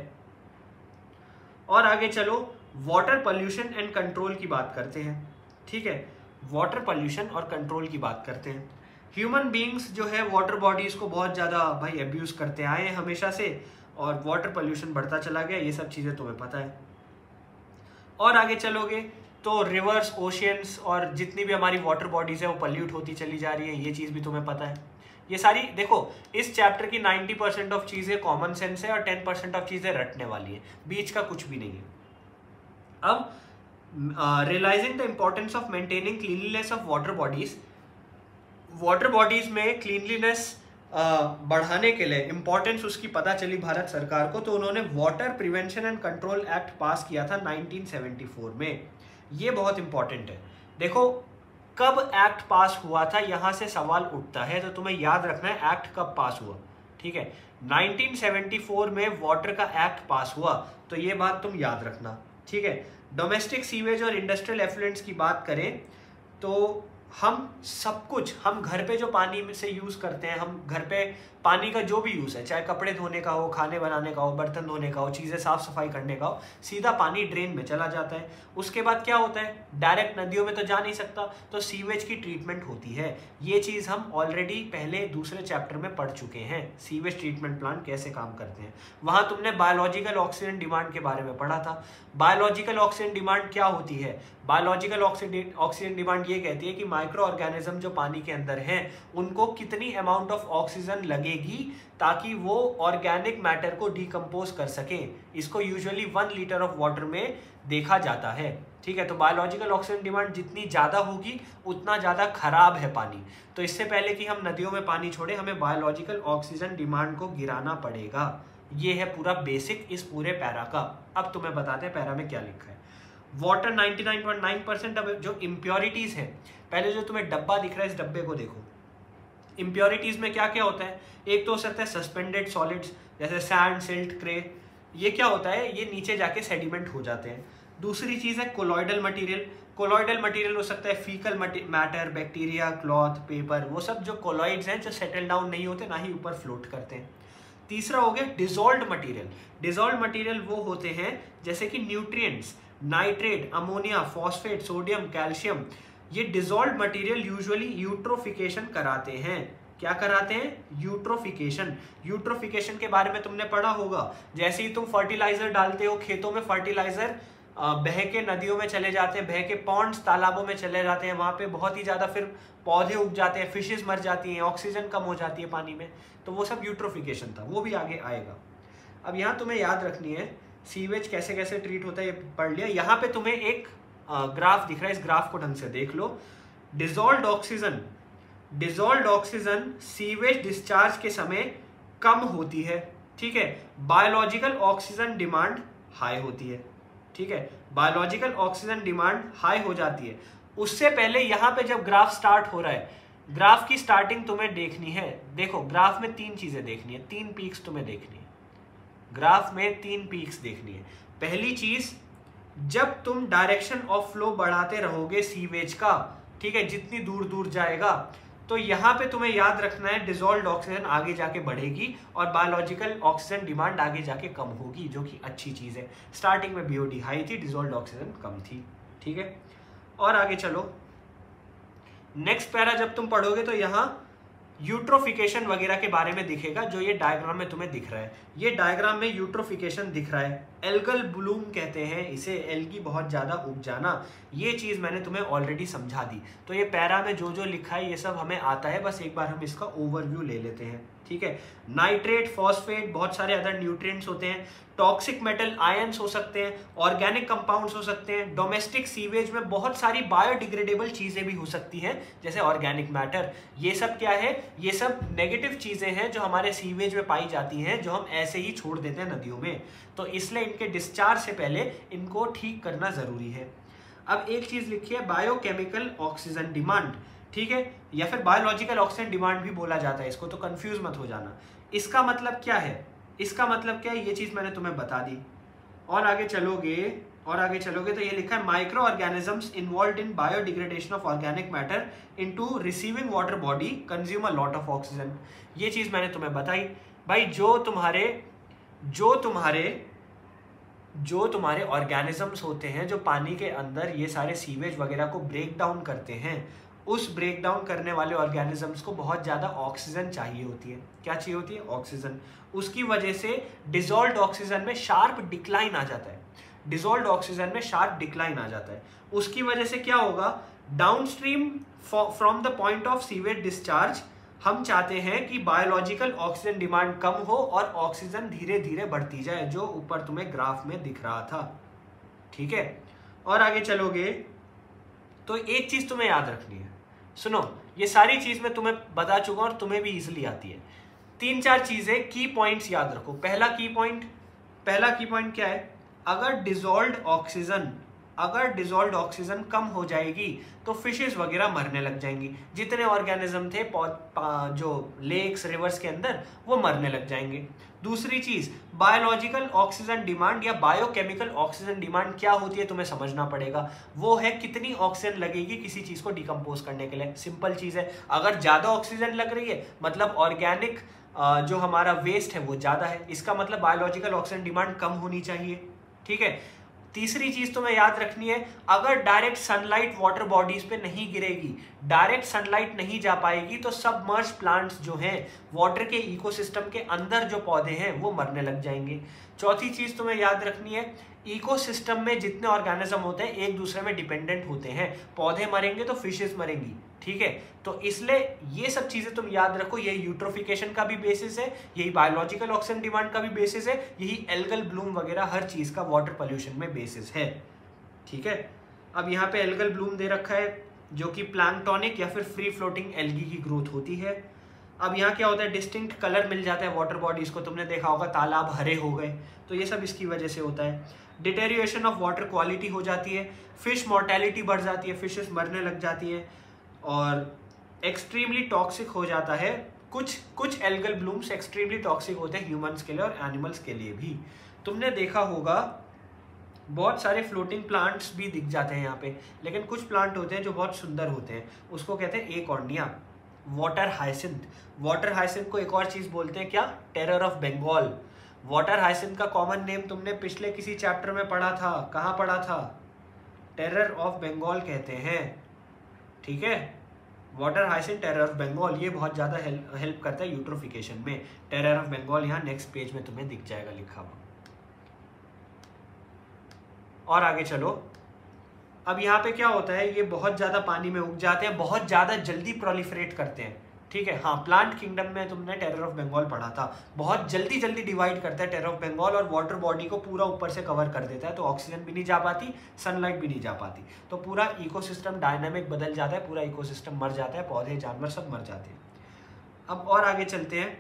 और आगे चलो, वाटर पोल्यूशन एंड कंट्रोल की बात करते हैं। ठीक है, वाटर पोल्यूशन और कंट्रोल की बात करते हैं। ह्यूमन बीइंग्स जो है वाटर बॉडीज को बहुत ज़्यादा भाई अब्यूज करते आए हैं हमेशा से, और वाटर पोल्यूशन बढ़ता चला गया, ये सब चीज़ें तुम्हें पता है। और आगे चलोगे तो रिवर्स, ओशियंस और जितनी भी हमारी वाटर बॉडीज है वो पोल्यूट होती चली जा रही है, ये चीज़ भी तुम्हें पता है। ये सारी देखो, इस चैप्टर की 90% ऑफ चीज़ें कॉमन सेंस है और 10% ऑफ चीज़ें रटने वाली है, बीच का कुछ भी नहीं है। अब realising the importance of maintaining cleanliness of water bodies, water bodies में क्लीनलीनेस बढ़ाने के लिए इंपॉर्टेंस उसकी पता चली भारत सरकार को, तो उन्होंने water prevention and control act पास किया था 1974 में। ये बहुत इंपॉर्टेंट है। देखो कब एक्ट पास हुआ था, यहां से सवाल उठता है, तो तुम्हें याद रखना है एक्ट कब पास हुआ। ठीक है, 1974 में वाटर का एक्ट पास हुआ, तो ये बात तुम याद रखना। ठीक है, डोमेस्टिक सीवेज और इंडस्ट्रियल एफ्लुएंट्स की बात करें तो हम सब कुछ, हम घर पे जो पानी से यूज़ करते हैं, हम घर पे पानी का जो भी यूज़ है, चाहे कपड़े धोने का हो, खाने बनाने का हो, बर्तन धोने का हो, चीज़ें साफ सफाई करने का हो, सीधा पानी ड्रेन में चला जाता है। उसके बाद क्या होता है, डायरेक्ट नदियों में तो जा नहीं सकता, तो सीवेज की ट्रीटमेंट होती है। ये चीज़ हम ऑलरेडी पहले दूसरे चैप्टर में पढ़ चुके हैं, सीवेज ट्रीटमेंट प्लांट कैसे काम करते हैं। वहाँ तुमने बायोलॉजिकल ऑक्सीजन डिमांड के बारे में पढ़ा था। बायोलॉजिकल ऑक्सीजन डिमांड क्या होती है? बायोलॉजिकल ऑक्सीजन डिमांड ये कहती है कि माइक्रो ऑर्गेनिज्म जो पानी के अंदर हैं उनको कितनी अमाउंट ऑफ ऑक्सीजन लगेगी ताकि वो ऑर्गेनिक मैटर को डिकम्पोज कर सकें। इसको यूजुअली 1 लीटर ऑफ वाटर में देखा जाता है। ठीक है, तो बायोलॉजिकल ऑक्सीजन डिमांड जितनी ज़्यादा होगी उतना ज़्यादा खराब है पानी। तो इससे पहले कि हम नदियों में पानी छोड़े, हमें बायोलॉजिकल ऑक्सीजन डिमांड को गिराना पड़ेगा। ये है पूरा बेसिक इस पूरे पैरा का। अब तुम्हें बताते हैं पैरा में क्या लिखा है। वाटर 99.9%। अब जो इम्प्योरिटीज है, पहले जो तुम्हें डब्बा दिख रहा है इस डब्बे को देखो। इम्प्योरिटीज में क्या क्या होता है? एक तो हो सकता है सस्पेंडेड सॉलिड्स जैसे सैंड, सिल्ट, क्रे, ये क्या होता है, ये नीचे जाके सेडिमेंट हो जाते हैं। दूसरी चीज है कोलॉइडल मटेरियल, कोलॉइडल मटेरियल हो सकता है faecal matter, bacteria, cloth, paper, वो सब जो कोलॉइड्स हैं जो सेटल डाउन नहीं होते ना ही ऊपर फ्लोट करते हैं। तीसरा हो गया डिसॉल्व्ड मटेरियल। डिसॉल्व्ड मटेरियल वो होते हैं जैसे कि nutrients, nitrate, ammonia, phosphate, sodium, calcium. ये डिसॉल्व्ड मटेरियल यूजुअली यूट्रोफिकेशन कराते हैं। क्या कराते हैं? यूट्रोफिकेशन। यूट्रोफिकेशन के बारे में तुमने पढ़ा होगा, जैसे ही तुम फर्टिलाइजर डालते हो खेतों में, फर्टिलाइजर बह के नदियों में चले जाते हैं, बह के पॉन्ड्स, तालाबों में चले जाते हैं, वहां पे बहुत ही ज्यादा फिर पौधे उग जाते हैं, फिशेस मर जाती हैं, ऑक्सीजन कम हो जाती है पानी में, तो वो सब यूट्रोफिकेशन था, वो भी आगे आएगा। अब यहाँ तुम्हें याद रखनी है सीवेज कैसे कैसे ट्रीट होता है, ये पढ़ लिया। यहाँ पे तुम्हें एक ग्राफ दिख रहा है, इस ग्राफ को ढंग से देख लो। डिसॉल्व्ड ऑक्सीजन सीवेज डिस्चार्ज के समय कम होती है, ठीक है। बायोलॉजिकल ऑक्सीजन डिमांड हाई होती है, ठीक है। बायोलॉजिकल ऑक्सीजन डिमांड हाई हो जाती है। उससे पहले यहां पे जब ग्राफ स्टार्ट हो रहा है, ग्राफ की स्टार्टिंग तुम्हें देखनी है। देखो ग्राफ में 3 चीजें देखनी है, 3 पीक्स तुम्हें देखनी है। ग्राफ में 3 पीक्स देखनी है। पहली चीज, जब तुम डायरेक्शन ऑफ फ्लो बढ़ाते रहोगे सीवेज का, ठीक है, जितनी दूर दूर जाएगा, तो यहां पे तुम्हें याद रखना है डिसॉल्व्ड ऑक्सीजन आगे जाके बढ़ेगी और बायोलॉजिकल ऑक्सीजन डिमांड आगे जाके कम होगी, जो कि अच्छी चीज है। स्टार्टिंग में बीओडी हाई थी, डिसॉल्व्ड ऑक्सीजन कम थी, ठीक है। और आगे चलो, नेक्स्ट पैरा जब तुम पढ़ोगे तो यहां यूट्रोफिकेशन वगैरह के बारे में दिखेगा, जो ये डायग्राम में तुम्हें दिख रहा है। ये डायग्राम में यूट्रोफिकेशन दिख रहा है, एल्गल ब्लूम कहते हैं इसे, एल्गी बहुत ज्यादा उग जाना। ये चीज मैंने तुम्हें ऑलरेडी समझा दी, तो ये पैरा में जो जो लिखा है ये सब हमें आता है, बस एक बार हम इसका ओवरव्यू ले लेते हैं, ठीक है। नाइट्रेट, फॉस्फेट, बहुत सारे अदर न्यूट्रिएंट्स होते हैं, टॉक्सिक मेटल आयंस हो सकते हैं, ऑर्गेनिक कंपाउंड्स हो सकते हैं, डोमेस्टिक सीवेज में बहुत सारी बायोडिग्रेडेबल चीजें भी हो सकती हैं, जैसे ऑर्गेनिक मैटर। ये सब क्या है? ये सब नेगेटिव चीजें हैं जो हमारे सीवेज में पाई जाती हैं, जो हम ऐसे ही छोड़ देते हैं नदियों में, तो इसलिए इनके डिस्चार्ज से पहले इनको ठीक करना जरूरी है। अब एक चीज लिखी है, बायोकेमिकल ऑक्सीजन डिमांड, ठीक है, या फिर बायोलॉजिकल ऑक्सीजन डिमांड भी बोला जाता है इसको, तो कंफ्यूज मत हो जाना। इसका मतलब क्या है? इसका मतलब क्या है, ये चीज मैंने तुम्हें बता दी। और आगे चलोगे तो ये लिखा है, micro organisms involved in biodegradation of organic matter into receiving water body consume a lot of oxygen. ये चीज मैंने तुम्हें बताई भाई। जो तुम्हारे ऑर्गेनिजम्स होते हैं जो पानी के अंदर ये सारे सीवेज वगैरह को ब्रेक डाउन करते हैं, उस ब्रेक डाउन करने वाले ऑर्गेनिजम्स को बहुत ज़्यादा ऑक्सीजन चाहिए होती है। क्या चाहिए होती है? ऑक्सीजन। उसकी वजह से डिसॉल्व्ड ऑक्सीजन में शार्प डिक्लाइन आ जाता है, उसकी वजह से क्या होगा? Downstream from the point of sewage discharge हम चाहते हैं कि बायोलॉजिकल ऑक्सीजन डिमांड कम हो और ऑक्सीजन धीरे धीरे बढ़ती जाए, जो ऊपर तुम्हें ग्राफ में दिख रहा था, ठीक है। और आगे चलोगे तो एक चीज तुम्हें याद रखनी है, सुनो, ये सारी चीज मैं तुम्हें बता चुका हूं और तुम्हें भी इजीली आती है। 3-4 चीजें, की पॉइंट्स याद रखो। पहला की पॉइंट क्या है? अगर डिसॉल्व्ड ऑक्सीजन कम हो जाएगी तो फिशेस वगैरह मरने लग जाएंगी। जितने ऑर्गेनिज्म थे जो लेक्स, रिवर्स के अंदर, वो मरने लग जाएंगे। दूसरी चीज, बायोलॉजिकल ऑक्सीजन डिमांड या बायोकेमिकल ऑक्सीजन डिमांड क्या होती है तुम्हें समझना पड़ेगा। वो है कितनी ऑक्सीजन लगेगी किसी चीज को डिकम्पोज करने के लिए। सिंपल चीज है, अगर ज्यादा ऑक्सीजन लग रही है मतलब ऑर्गेनिक जो हमारा वेस्ट है वो ज्यादा है, इसका मतलब बायोलॉजिकल ऑक्सीजन डिमांड कम होनी चाहिए, ठीक है। तीसरी चीज तुम्हें याद रखनी है, अगर डायरेक्ट सनलाइट वाटर बॉडीज पे नहीं गिरेगी, डायरेक्ट सनलाइट नहीं जा पाएगी, तो सबमर्ज प्लांट्स जो हैं, वाटर के इकोसिस्टम के अंदर जो पौधे हैं वो मरने लग जाएंगे। चौथी चीज तुम्हें याद रखनी है, इकोसिस्टम में जितने ऑर्गेनिज्म होते हैं एक दूसरे में डिपेंडेंट होते हैं, पौधे मरेंगे तो फिशेस मरेंगी, ठीक है। तो इसलिए ये सब चीजें तुम याद रखो, यही यूट्रोफिकेशन का भी बेसिस है, यही बायोलॉजिकल ऑक्सीजन डिमांड का भी बेसिस है, यही एल्गल ब्लूम वगैरह हर चीज का वाटर पोल्यूशन में बेसिस है, ठीक है। अब यहाँ पे एल्गल ब्लूम दे रखा है जो कि प्लैंक्टोनिक या फिर फ्री फ्लोटिंग एल्गी की ग्रोथ होती है। अब यहाँ क्या होता है, डिस्टिंक्ट कलर मिल जाता है वाटर बॉडीज को, तुमने देखा होगा तालाब हरे हो गए, तो ये सब इसकी वजह से होता है। डिटेरियोरेशन ऑफ वाटर क्वालिटी हो जाती है, फिश मोर्टेलिटी बढ़ जाती है, फिशेस मरने लग जाती है, और एक्सट्रीमली टॉक्सिक हो जाता है। कुछ एल्गल ब्लूम्स एक्सट्रीमली टॉक्सिक होते हैं ह्यूमंस के लिए और एनिमल्स के लिए भी। तुमने देखा होगा बहुत सारे फ्लोटिंग प्लांट्स भी दिख जाते हैं यहाँ पे, लेकिन कुछ प्लांट होते हैं जो बहुत सुंदर होते हैं, उसको कहते हैं Eichhornia. Water hyacinth, water hyacinth को एक और चीज बोलते हैं क्या, terror of Bengal. Water hyacinth का कॉमन नेम तुमने पिछले किसी चैप्टर में पढ़ा था, कहाँ पढ़ा था, टेरर ऑफ बंगाल कहते हैं, ठीक है। Water hyacinth, terror of Bengal, ये बहुत ज़्यादा हेल्प करता है यूट्रोफिकेशन में। टेरर ऑफ बंगाल यहाँ नेक्स्ट पेज में तुम्हें दिख जाएगा लिखा हुआ। और आगे चलो, अब यहाँ पे क्या होता है, ये बहुत ज़्यादा पानी में उग जाते हैं, बहुत ज़्यादा जल्दी प्रोलिफरेट करते हैं, ठीक है। हाँ, प्लांट किंगडम में तुमने टेरर ऑफ बंगाल पढ़ा था, बहुत जल्दी जल्दी डिवाइड करता है टेरर ऑफ बंगाल, और वाटर बॉडी को पूरा ऊपर से कवर कर देता है, तो ऑक्सीजन भी नहीं जा पाती, सनलाइट भी नहीं जा पाती, तो पूरा इकोसिस्टम डायनामिक बदल जाता है, पूरा इकोसिस्टम मर जाता है, पौधे जानवर सब मर जाते हैं। अब और आगे चलते हैं,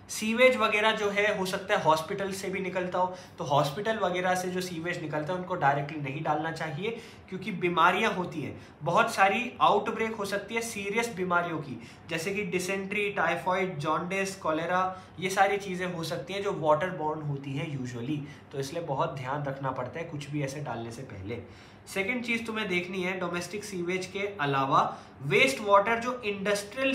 सीवेज वगैरह जो है हो सकता है हॉस्पिटल से भी निकलता हो, तो हॉस्पिटल वगैरह से जो सीवेज निकलता है उनको डायरेक्टली नहीं डालना चाहिए, क्योंकि बीमारियां होती हैं, बहुत सारी आउटब्रेक हो सकती है सीरियस बीमारियों की, जैसे कि डिसेंट्री, टाइफॉइड, जॉन्डिस, कॉलेरा, ये सारी चीज़ें हो सकती हैं जो वाटर बॉर्न होती हैं यूजुअली, तो इसलिए बहुत ध्यान रखना पड़ता है कुछ भी ऐसे डालने से पहले। सेकेंड चीज़ तुम्हें देखनी है, डोमेस्टिक सीवेज के अलावा वेस्ट वाटर जो इंडस्ट्रियल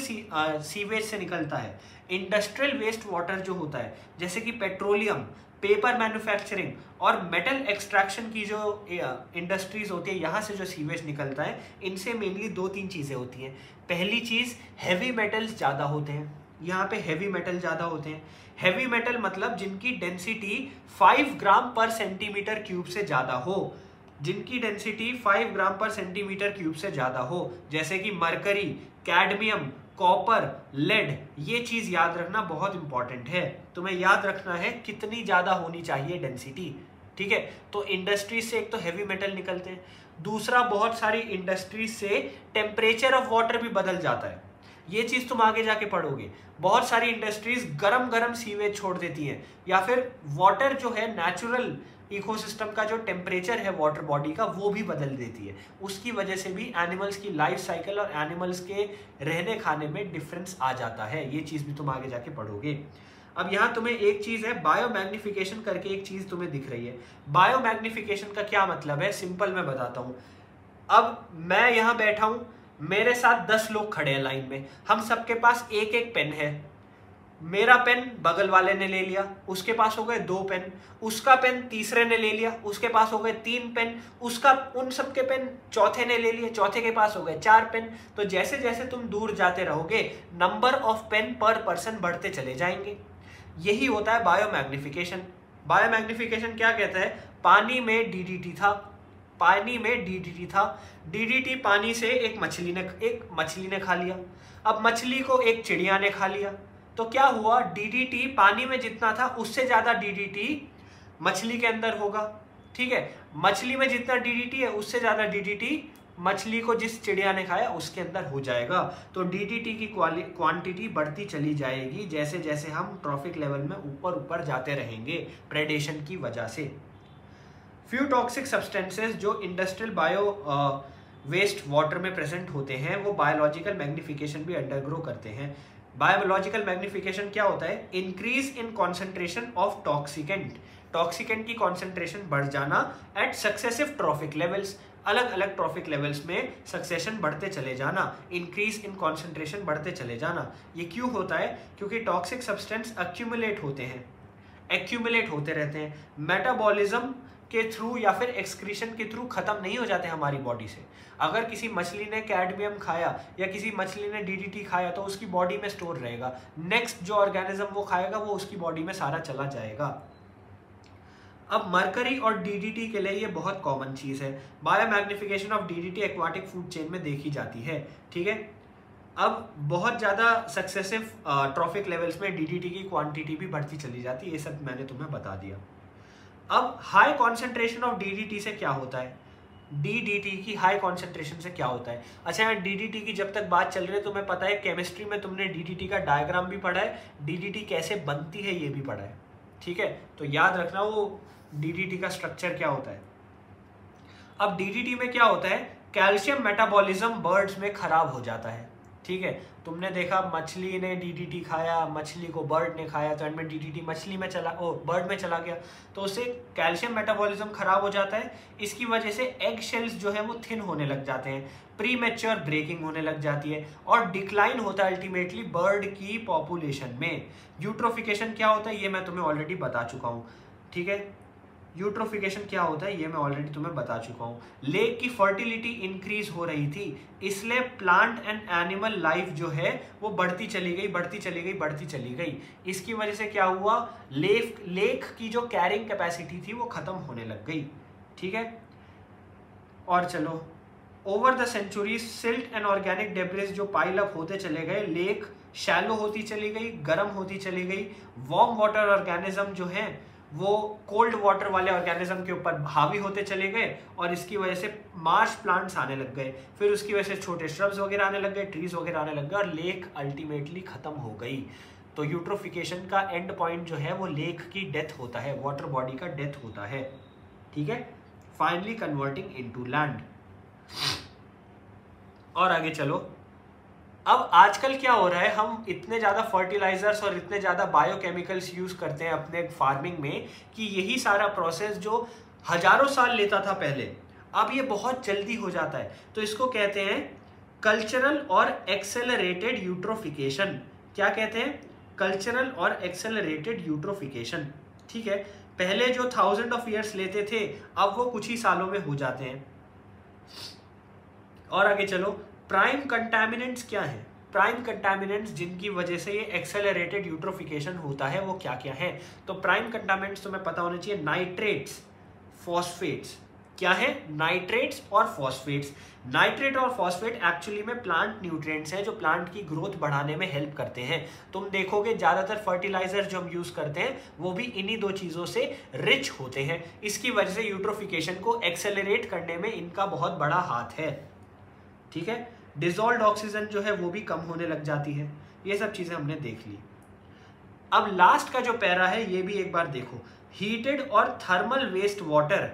सीवेज से निकलता है, इंडस्ट्रियल वेस्ट वाटर जो होता है, जैसे कि पेट्रोलियम, पेपर मैन्युफैक्चरिंग और मेटल एक्सट्रैक्शन की जो इंडस्ट्रीज होती है, यहाँ से जो सीवेज निकलता है, इनसे मेनली 2-3 चीज़ें होती हैं। पहली चीज़, हैवी मेटल्स ज़्यादा होते हैं, यहाँ पे हैवी मेटल ज़्यादा होते हैं। हैवी मेटल मतलब जिनकी डेंसिटी 5 ग्राम पर सेंटीमीटर क्यूब से ज़्यादा हो, जिनकी डेंसिटी 5 ग्राम पर सेंटीमीटर क्यूब से ज़्यादा हो, जैसे कि मरकरी, कैडमियम, कॉपर, लेड, ये चीज़ याद रखना बहुत इंपॉर्टेंट है। तुम्हें याद रखना है कितनी ज़्यादा होनी चाहिए डेंसिटी, ठीक है। तो इंडस्ट्रीज से एक तो हैवी मेटल निकलते हैं, दूसरा बहुत सारी इंडस्ट्रीज से टेम्परेचर ऑफ वाटर भी बदल जाता है, ये चीज़ तुम आगे जाके पढ़ोगे। बहुत सारी इंडस्ट्रीज गरम गरम सीवेज छोड़ देती हैं, या फिर वाटर जो है नेचुरल इकोसिस्टम का जो टेम्परेचर है वाटर बॉडी का वो भी बदल देती है, उसकी वजह से भी एनिमल्स की लाइफ साइकिल और एनिमल्स के रहने खाने में डिफरेंस आ जाता है, ये चीज़ भी तुम आगे जाके पढ़ोगे। अब यहाँ तुम्हें एक चीज़ है, बायोमैग्निफिकेशन करके एक चीज़ तुम्हें दिख रही है। बायोमैग्निफिकेशन का क्या मतलब है, सिंपल मैं बताता हूँ। अब मैं यहाँ बैठा हूँ, मेरे साथ 10 लोग खड़े हैं लाइन में, हम सबके पास एक एक पेन है, मेरा पेन बगल वाले ने ले लिया, उसके पास हो गए 2 पेन, उसका पेन तीसरे ने ले लिया, उसके पास हो गए 3 पेन, उसका उन सबके पेन चौथे ने ले लिए, चौथे के पास हो गए 4 पेन। तो जैसे जैसे तुम दूर जाते रहोगे नंबर ऑफ पेन पर पर्सन बढ़ते चले जाएंगे, यही होता है बायोमैग्निफिकेशन। बायोमैग्निफिकेशन क्या कहता है, पानी में डीडीटी था, पानी में डीडीटी था, डीडीटी पानी से एक मछली ने खा लिया, अब मछली को एक चिड़िया ने खा लिया, तो क्या हुआ, डीडीटी पानी में जितना था उससे ज्यादा डीडीटी मछली के अंदर होगा, ठीक है। मछली में जितना डीडीटी है उससे ज्यादा डीडीटी मछली को जिस चिड़िया ने खाया उसके अंदर हो जाएगा। तो डीडीटी की क्वांटिटी बढ़ती चली जाएगी जैसे जैसे हम ट्रॉफिक लेवल में ऊपर ऊपर जाते रहेंगे प्रेडेशन की वजह से। फ्यू टॉक्सिक सब्सटेंसेस जो इंडस्ट्रियल बायो वेस्ट वाटर में प्रेजेंट होते हैं वो बायोलॉजिकल मैग्निफिकेशन भी अंडरगो करते हैं। बायोलॉजिकल मैग्निफिकेशन क्या होता है, increase in concentration of toxicant, toxicant की कॉन्सेंट्रेशन बढ़ जाना एट सक्सेसिव ट्रॉफिक लेवल्स, अलग अलग ट्रॉफिक लेवल्स में सक्सेशन बढ़ते चले जाना, इंक्रीज इन कॉन्सेंट्रेशन बढ़ते चले जाना। ये क्यों होता है, क्योंकि टॉक्सिक सब्सटेंस एक्यूमुलेट होते हैं, एक्यूमुलेट होते रहते हैं, मेटाबॉलिज्म के थ्रू या फिर एक्सक्रीशन के थ्रू खत्म नहीं हो जाते हमारी बॉडी से। अगर किसी मछली ने कैडमियम खाया या किसी मछली ने डीडीटी खाया तो उसकी बॉडी में स्टोर रहेगा, नेक्स्ट जो ऑर्गेनिज्म वो खाएगा वो उसकी बॉडी में सारा चला जाएगा। अब मरकरी और डीडीटी के लिए ये बहुत कॉमन चीज है, biomagnification of DDT aquatic food chain में देखी जाती है, ठीक है। अब बहुत ज़्यादा सक्सेसिव ट्रॉफिक लेवल्स में डीडीटी की क्वांटिटी भी बढ़ती चली जाती है, ये सब मैंने तुम्हें बता दिया। अब हाई कॉन्सेंट्रेशन ऑफ डीडीटी से क्या होता है, डीडीटी की हाई कॉन्सेंट्रेशन से क्या होता है। अच्छा, यहाँ डीडीटी की जब तक बात चल रही है तुम्हें पता है केमिस्ट्री में तुमने डीडीटी का डायग्राम भी पढ़ा है, डीडीटी कैसे बनती है ये भी पढ़ा है, ठीक है। तो याद रखना वो डीडीटी का स्ट्रक्चर क्या होता है। अब डीडीटी में क्या होता है, कैल्शियम मेटाबॉलिज्म बर्ड्स में खराब हो जाता है, ठीक है, तुमने देखा मछली ने डीडीटी खाया, मछली को बर्ड ने खाया, तो एंड में डीडीटी मछली में बर्ड में चला गया, तो उससे कैल्शियम मेटाबॉलिज्म खराब हो जाता है। इसकी वजह से एग शेल्स जो है वो थिन होने लग जाते हैं, प्री मैच्योर ब्रेकिंग होने लग जाती है और डिक्लाइन होता है अल्टीमेटली बर्ड की पॉपुलेशन में। यूट्रोफिकेशन क्या होता है ये मैं तुम्हें ऑलरेडी बता चुका हूँ, ठीक है, यूट्रोफिकेशन क्या होता है ये मैं ऑलरेडी तुम्हें बता चुका हूँ। लेक की फर्टिलिटी इंक्रीज हो रही थी, इसलिए प्लांट एंड एनिमल लाइफ जो है वो बढ़ती चली गई, बढ़ती चली गई, बढ़ती चली गई। इसकी वजह से क्या हुआ, लेक की जो कैरिंग कैपेसिटी थी वो खत्म होने लग गई, ठीक है। और चलो, over the century silt and organic debris जो पाइल अप होते चले गए, लेक शैलो होती चली गई, गर्म होती चली गई, वार्म वाटर ऑर्गेनिज्म जो है वो कोल्ड वाटर वाले ऑर्गेनिज्म के ऊपर हावी होते चले गए और इसकी वजह से मार्श प्लांट्स आने लग गए, फिर उसकी वजह से छोटे श्रब्स वगैरह आने लग गए, ट्रीज वगैरह आने लग गए और लेक अल्टीमेटली खत्म हो गई। तो यूट्रोफिकेशन का एंड पॉइंट जो है वो लेक की डेथ होता है, वाटर बॉडी का डेथ होता है, ठीक है, फाइनली कन्वर्टिंग इनटू लैंड। और आगे चलो, अब आजकल क्या हो रहा है, हम इतने ज़्यादा फर्टिलाइजर्स और इतने ज़्यादा बायोकेमिकल्स यूज़ करते हैं अपने फार्मिंग में कि यही सारा प्रोसेस जो हजारों साल लेता था पहले, अब ये बहुत जल्दी हो जाता है। तो इसको कहते हैं कल्चरल और एक्सेलरेटेड यूट्रोफिकेशन। क्या कहते हैं, कल्चरल और एक्सेलरेटेड यूट्रोफिकेशन, ठीक है। पहले जो 1000 ऑफ ईयर्स लेते थे अब वो कुछ ही सालों में हो जाते हैं। और आगे चलो, प्राइम कंटामिनेंट्स क्या है, प्राइम कंटामिनेंट्स जिनकी वजह से ये एक्सेलरेटेड यूट्रोफिकेशन होता है वो क्या क्या है। तो प्राइम कंटामिनेंट्स तुम्हें पता होने चाहिए, नाइट्रेट्स, फॉस्फेट्स। क्या है, नाइट्रेट्स और फॉस्फेट्स। नाइट्रेट और फॉस्फेट एक्चुअली में प्लांट न्यूट्रिएंट्स हैं जो प्लांट की ग्रोथ बढ़ाने में हेल्प करते हैं। तुम देखोगे ज्यादातर फर्टिलाइजर जो हम यूज करते हैं वो भी इन्हीं दो चीजों से रिच होते हैं। इसकी वजह से यूट्रोफिकेशन को एक्सेलरेट करने में इनका बहुत बड़ा हाथ है, ठीक है। डिसॉल्व्ड ऑक्सीजन जो है वो भी कम होने लग जाती है। ये सब चीजें हमने देख ली। अब लास्ट का जो पैरा है ये भी एक बार देखो, हीटेड और थर्मल वेस्ट वाटर।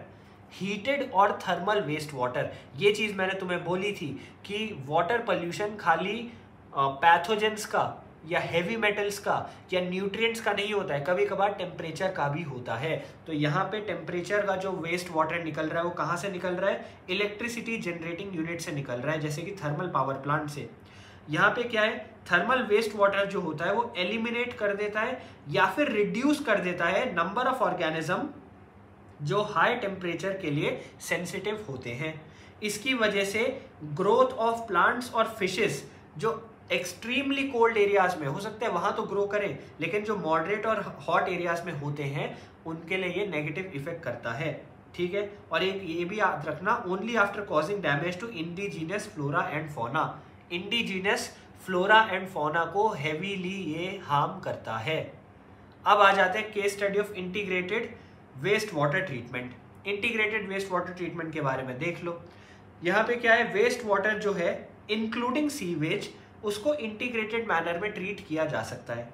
हीटेड और थर्मल वेस्ट वाटर, ये चीज मैंने तुम्हें बोली थी कि वाटर पोल्यूशन खाली पैथोजेंस का या हेवी मेटल्स का या न्यूट्रिएंट्स का नहीं होता है, कभी कभार टेम्परेचर का भी होता है। तो यहाँ पे टेम्परेचर का जो वेस्ट वाटर निकल रहा है वो कहाँ से निकल रहा है, इलेक्ट्रिसिटी जनरेटिंग यूनिट से निकल रहा है, जैसे कि थर्मल पावर प्लांट से। यहाँ पे क्या है, थर्मल वेस्ट वाटर जो होता है वो एलिमिनेट कर देता है या फिर रिड्यूस कर देता है नंबर ऑफ ऑर्गेनिज्म जो हाई टेम्परेचर के लिए सेंसिटिव होते हैं। इसकी वजह से ग्रोथ ऑफ प्लांट्स और फिशेस जो एक्सट्रीमली कोल्ड एरियाज में हो सकते हैं वहां तो ग्रो करें, लेकिन जो मॉडरेट और हॉट एरियाज में होते हैं उनके लिए ये नेगेटिव इफेक्ट करता है, ठीक है। और एक ये भी याद रखना, only after causing damage to indigenous flora and fauna. Indigenous flora and fauna को हेवीली ये हार्म करता है। अब आ जाते हैं case study of integrated waste water treatment. Integrated waste water treatment के बारे में देख लो। यहाँ पे क्या है, वेस्ट वाटर जो है इंक्लूडिंग सीवेज उसको इंटीग्रेटेड मैनर में ट्रीट किया जा सकता है।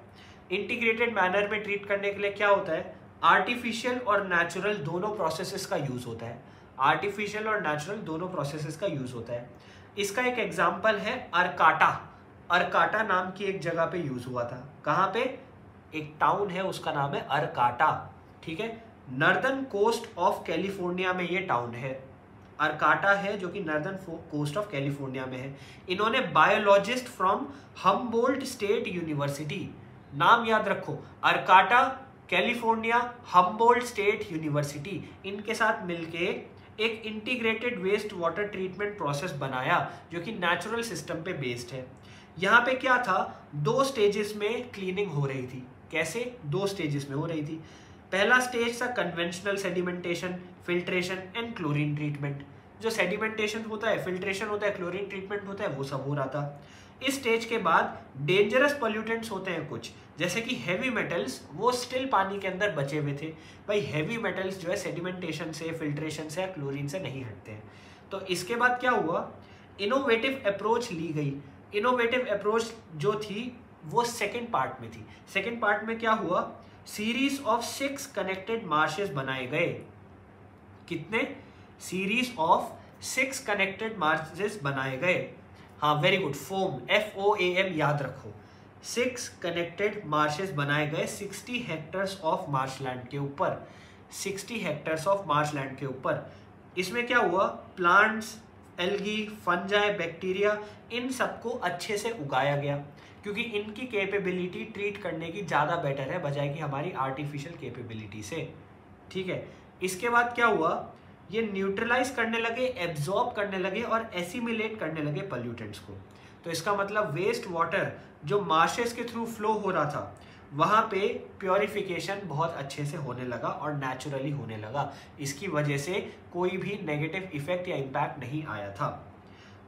इंटीग्रेटेड मैनर में ट्रीट करने के लिए क्या होता है, आर्टिफिशियल और नेचुरल दोनों प्रोसेसेस का यूज होता है। आर्टिफिशियल और नेचुरल दोनों प्रोसेसेस का यूज होता है। इसका एक एग्जाम्पल है अरकाटा। अरकाटा नाम की एक जगह पे यूज हुआ था। कहाँ पे, एक टाउन है उसका नाम है अरकाटा, ठीक है। नॉर्दर्न कोस्ट ऑफ कैलिफोर्निया में ये टाउन है, अरकाटा है जो कि नॉर्दर्न कोस्ट ऑफ कैलिफोर्निया में है। इन्होंने biologist from Humboldt State University, नाम याद रखो, Arcata, California, Humboldt State University, इनके साथ मिलके एक integrated waste water treatment process बनाया जो कि नेचुरल सिस्टम पे बेस्ड है। यहाँ पे क्या था, 2 स्टेजेस में क्लीनिंग हो रही थी। कैसे, 2 स्टेजेस में हो रही थी। पहला स्टेज था conventional sedimentation, filtration and chlorine treatment. जो सेडिमेंटेशन होता है, फिल्ट्रेशन होता है, क्लोरीन ट्रीटमेंट होता है, वो सब हो रहा था। इस स्टेज के बाद डेंजरस पोल्यूटेंट्स होते हैं कुछ, जैसे कि हेवी मेटल्स, वो स्टिल पानी के अंदर बचे हुए थे। भाई हेवी मेटल्स जो है सेडिमेंटेशन से, फिल्ट्रेशन से या क्लोरीन से नहीं हटते हैं। तो इसके बाद क्या हुआ, इनोवेटिव अप्रोच ली गई। इनोवेटिव अप्रोच जो थी वो सेकेंड पार्ट में थी। सेकेंड पार्ट में क्या हुआ, सीरीज ऑफ 6 कनेक्टेड मार्शेस बनाए गए। कितने, सीरीज ऑफ 6 कनेक्टेड मार्शेस बनाए गए। हाँ वेरी गुड, फोम, FOAM याद रखो। 6 कनेक्टेड मार्शेस बनाए गए 60 हेक्टर्स ऑफ मार्शलैंड के ऊपर, 60 हेक्टर्स ऑफ मार्शलैंड के ऊपर। इसमें क्या हुआ, प्लांट्स, एल्गी, फंजाई, बैक्टीरिया, इन सबको अच्छे से उगाया गया, क्योंकि इनकी कैपेबिलिटी ट्रीट करने की ज़्यादा बेटर है बजाय कि हमारी आर्टिफिशियल कैपेबिलिटी से। ठीक है, इसके बाद क्या हुआ, ये न्यूट्रलाइज करने लगे, एब्जॉर्ब करने लगे और एसिमिलेट करने लगे पॉल्यूटेंट्स को। तो इसका मतलब वेस्ट वाटर जो मार्शेस के थ्रू फ्लो हो रहा था वहाँ पे प्योरिफिकेशन बहुत अच्छे से होने लगा और नेचुरली होने लगा। इसकी वजह से कोई भी नेगेटिव इफेक्ट या इम्पैक्ट नहीं आया था।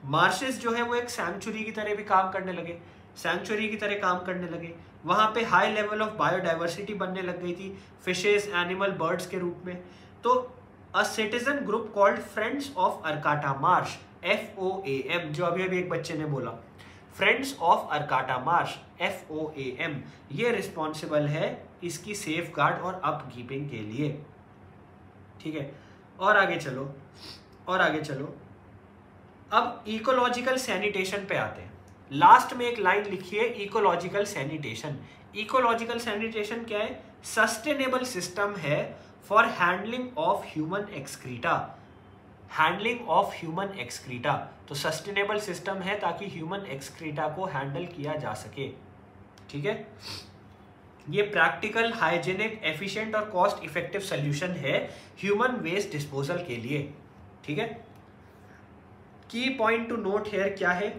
मार्शेस जो है वो एक सैंक्चुरी की तरह भी काम करने लगे, सैंक्चुरी की तरह काम करने लगे। वहाँ पे हाई लेवल ऑफ बायोडाइवर्सिटी बनने लग गई थी, फिशेस, एनिमल, बर्ड्स के रूप में। तो a citizen group called friends of Arcata marsh, FOAM, जो अभी एक बच्चे ने बोला, friends of Arcata marsh, FOAM, ये रिस्पॉन्सिबल है इसकी सेफ गार्ड और अपकीपिंग के लिए। ठीक है, और आगे चलो, और आगे चलो। अब इकोलॉजिकल सैनिटेशन पे आते हैं। लास्ट में एक लाइन लिखी है, इकोलॉजिकल सैनिटेशन। इकोलॉजिकल सैनिटेशन क्या है, सस्टेनेबल सिस्टम है for handling of human excreta, handling of human excreta. तो सस्टेनेबल सिस्टम है ताकि ह्यूमन एक्सक्रीटा को हैंडल किया जा सके। ठीक है, ये प्रैक्टिकल, हाइजेनिक, एफिशिएंट और कॉस्ट इफेक्टिव सोल्यूशन है ह्यूमन वेस्ट डिस्पोजल के लिए। ठीक है, की पॉइंट टू नोट हेयर क्या है,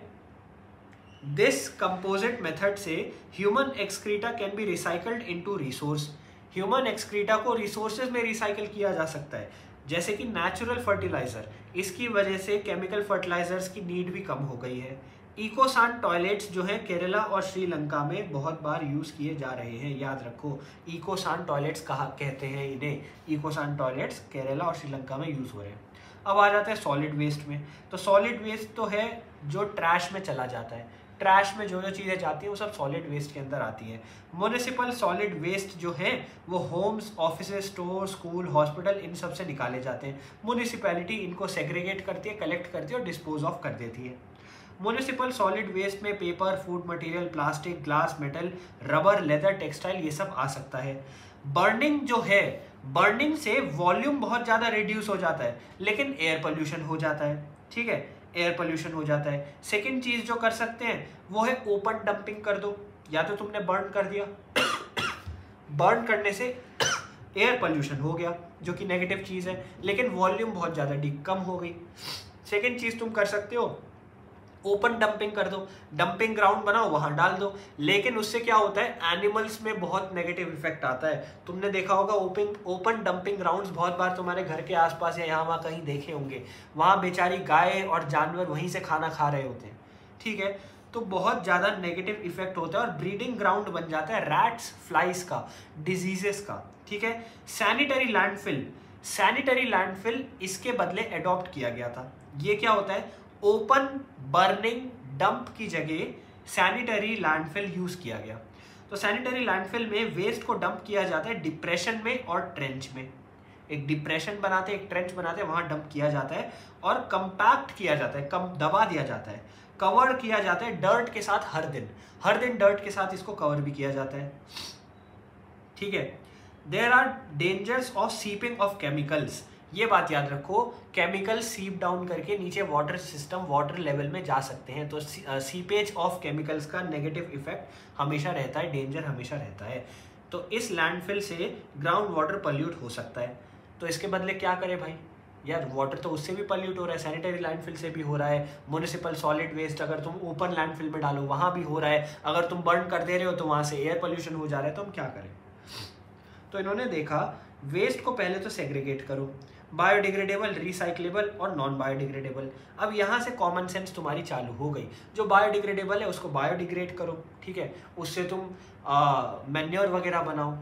दिस कंपोजिट मेथड से human excreta can be recycled into resource. Human excreta को रिसोर्सेज में रिसाइकल किया जा सकता है, जैसे कि नेचुरल फर्टिलाइजर। इसकी वजह से केमिकल फर्टिलाइजर्स की नीड भी कम हो गई है। इकोसान टॉयलेट्स जो है केरला और श्रीलंका में बहुत बार यूज किए जा रहे हैं, याद रखो। इकोसान टॉयलेट्स कहा कहते हैं इन्हें, इकोसान टॉयलेट्स केरला और श्रीलंका में यूज हो रहे हैं। अब आ जाता है सॉलिड वेस्ट में। तो सॉलिड वेस्ट तो है जो ट्रैश में चला जाता है, ट्रैश में जो जो चीज़ें जाती हैं वो सब सॉलिड वेस्ट के अंदर आती हैं। म्युनिसिपल सॉलिड वेस्ट जो है वो homes, office, store, school, hospital, इन सब से निकाले जाते हैं। म्युनिसिपैलिटी इनको सेग्रीगेट करती है, कलेक्ट करती है और डिस्पोज ऑफ कर देती है। म्युनिसिपल सॉलिड वेस्ट में paper, food material, plastic, glass, metal, rubber, leather, textile, ये सब आ सकता है। बर्निंग जो है, बर्निंग से वॉल्यूम बहुत ज़्यादा रिड्यूस हो जाता है, लेकिन एयर पोल्यूशन हो जाता है। ठीक है, एयर पोल्यूशन हो जाता है। सेकंड चीज जो कर सकते हैं वो है ओपन डंपिंग कर दो। या तो तुमने बर्न कर दिया, बर्न करने से एयर पोल्यूशन हो गया जो कि नेगेटिव चीज है, लेकिन वॉल्यूम बहुत ज्यादा कम हो गई। सेकंड चीज तुम कर सकते हो, ओपन डंपिंग कर दो, डंपिंग ग्राउंड बनाओ, वहां डाल दो। लेकिन उससे क्या होता है, एनिमल्स में बहुत नेगेटिव इफेक्ट आता है। तुमने देखा होगा ओपन डंपिंग ग्राउंड्स बहुत बार तुम्हारे घर के आसपास या यहाँ वहाँ कहीं देखे होंगे। वहाँ बेचारी गाय और जानवर वहीं से खाना खा रहे होते हैं। ठीक है, तो बहुत ज़्यादा नेगेटिव इफेक्ट होता है और ब्रीडिंग ग्राउंड बन जाता है रैट्स, फ्लाइज का, डिजीजेस का। ठीक है, सैनिटरी लैंडफिल, सैनिटरी लैंडफिल इसके बदले अडॉप्ट किया गया था। ये क्या होता है, ओपन बर्निंग डंप की जगह सैनिटरी लैंडफिल यूज किया गया। तो सैनिटरी लैंडफिल में वेस्ट को डंप किया जाता है डिप्रेशन में और ट्रेंच में। एक डिप्रेशन बनाते हैं, एक ट्रेंच बनाते हैं, वहां डंप किया जाता है और कंपैक्ट किया जाता है, कम दबा दिया जाता है, कवर किया जाता है डर्ट के साथ। हर दिन डर्ट के साथ इसको कवर भी किया जाता है। ठीक है, there are dangers of seeping of chemicals. ये बात याद रखो, केमिकल सीप डाउन करके नीचे वाटर सिस्टम, वाटर लेवल में जा सकते हैं। तो सीपेज ऑफ केमिकल्स का नेगेटिव इफेक्ट हमेशा रहता है, डेंजर हमेशा रहता है। तो इस लैंडफिल से ग्राउंड वाटर पॉल्यूट हो सकता है। तो इसके बदले क्या करें भाई, यार वाटर तो उससे भी पॉल्यूट हो रहा है, सैनिटरी लैंडफिल से भी हो रहा है। म्युनिसिपल सॉलिड वेस्ट अगर तुम ओपन लैंडफिल में डालो वहाँ भी हो रहा है, अगर तुम बर्न कर दे रहे हो तो वहाँ से एयर पोल्यूशन हो जा रहा है। तो हम क्या करें, तो इन्होंने देखा वेस्ट को पहले तो सेग्रीगेट करो, बायोडिग्रेडेबल, रिसाइक्लेबल और नॉन बायोडिग्रेडेबल। अब यहाँ से कॉमन सेंस तुम्हारी चालू हो गई। जो बायोडिग्रेडेबल है उसको बायोडिग्रेड करो, ठीक है, उससे तुम मैन्योर वगैरह बनाओ।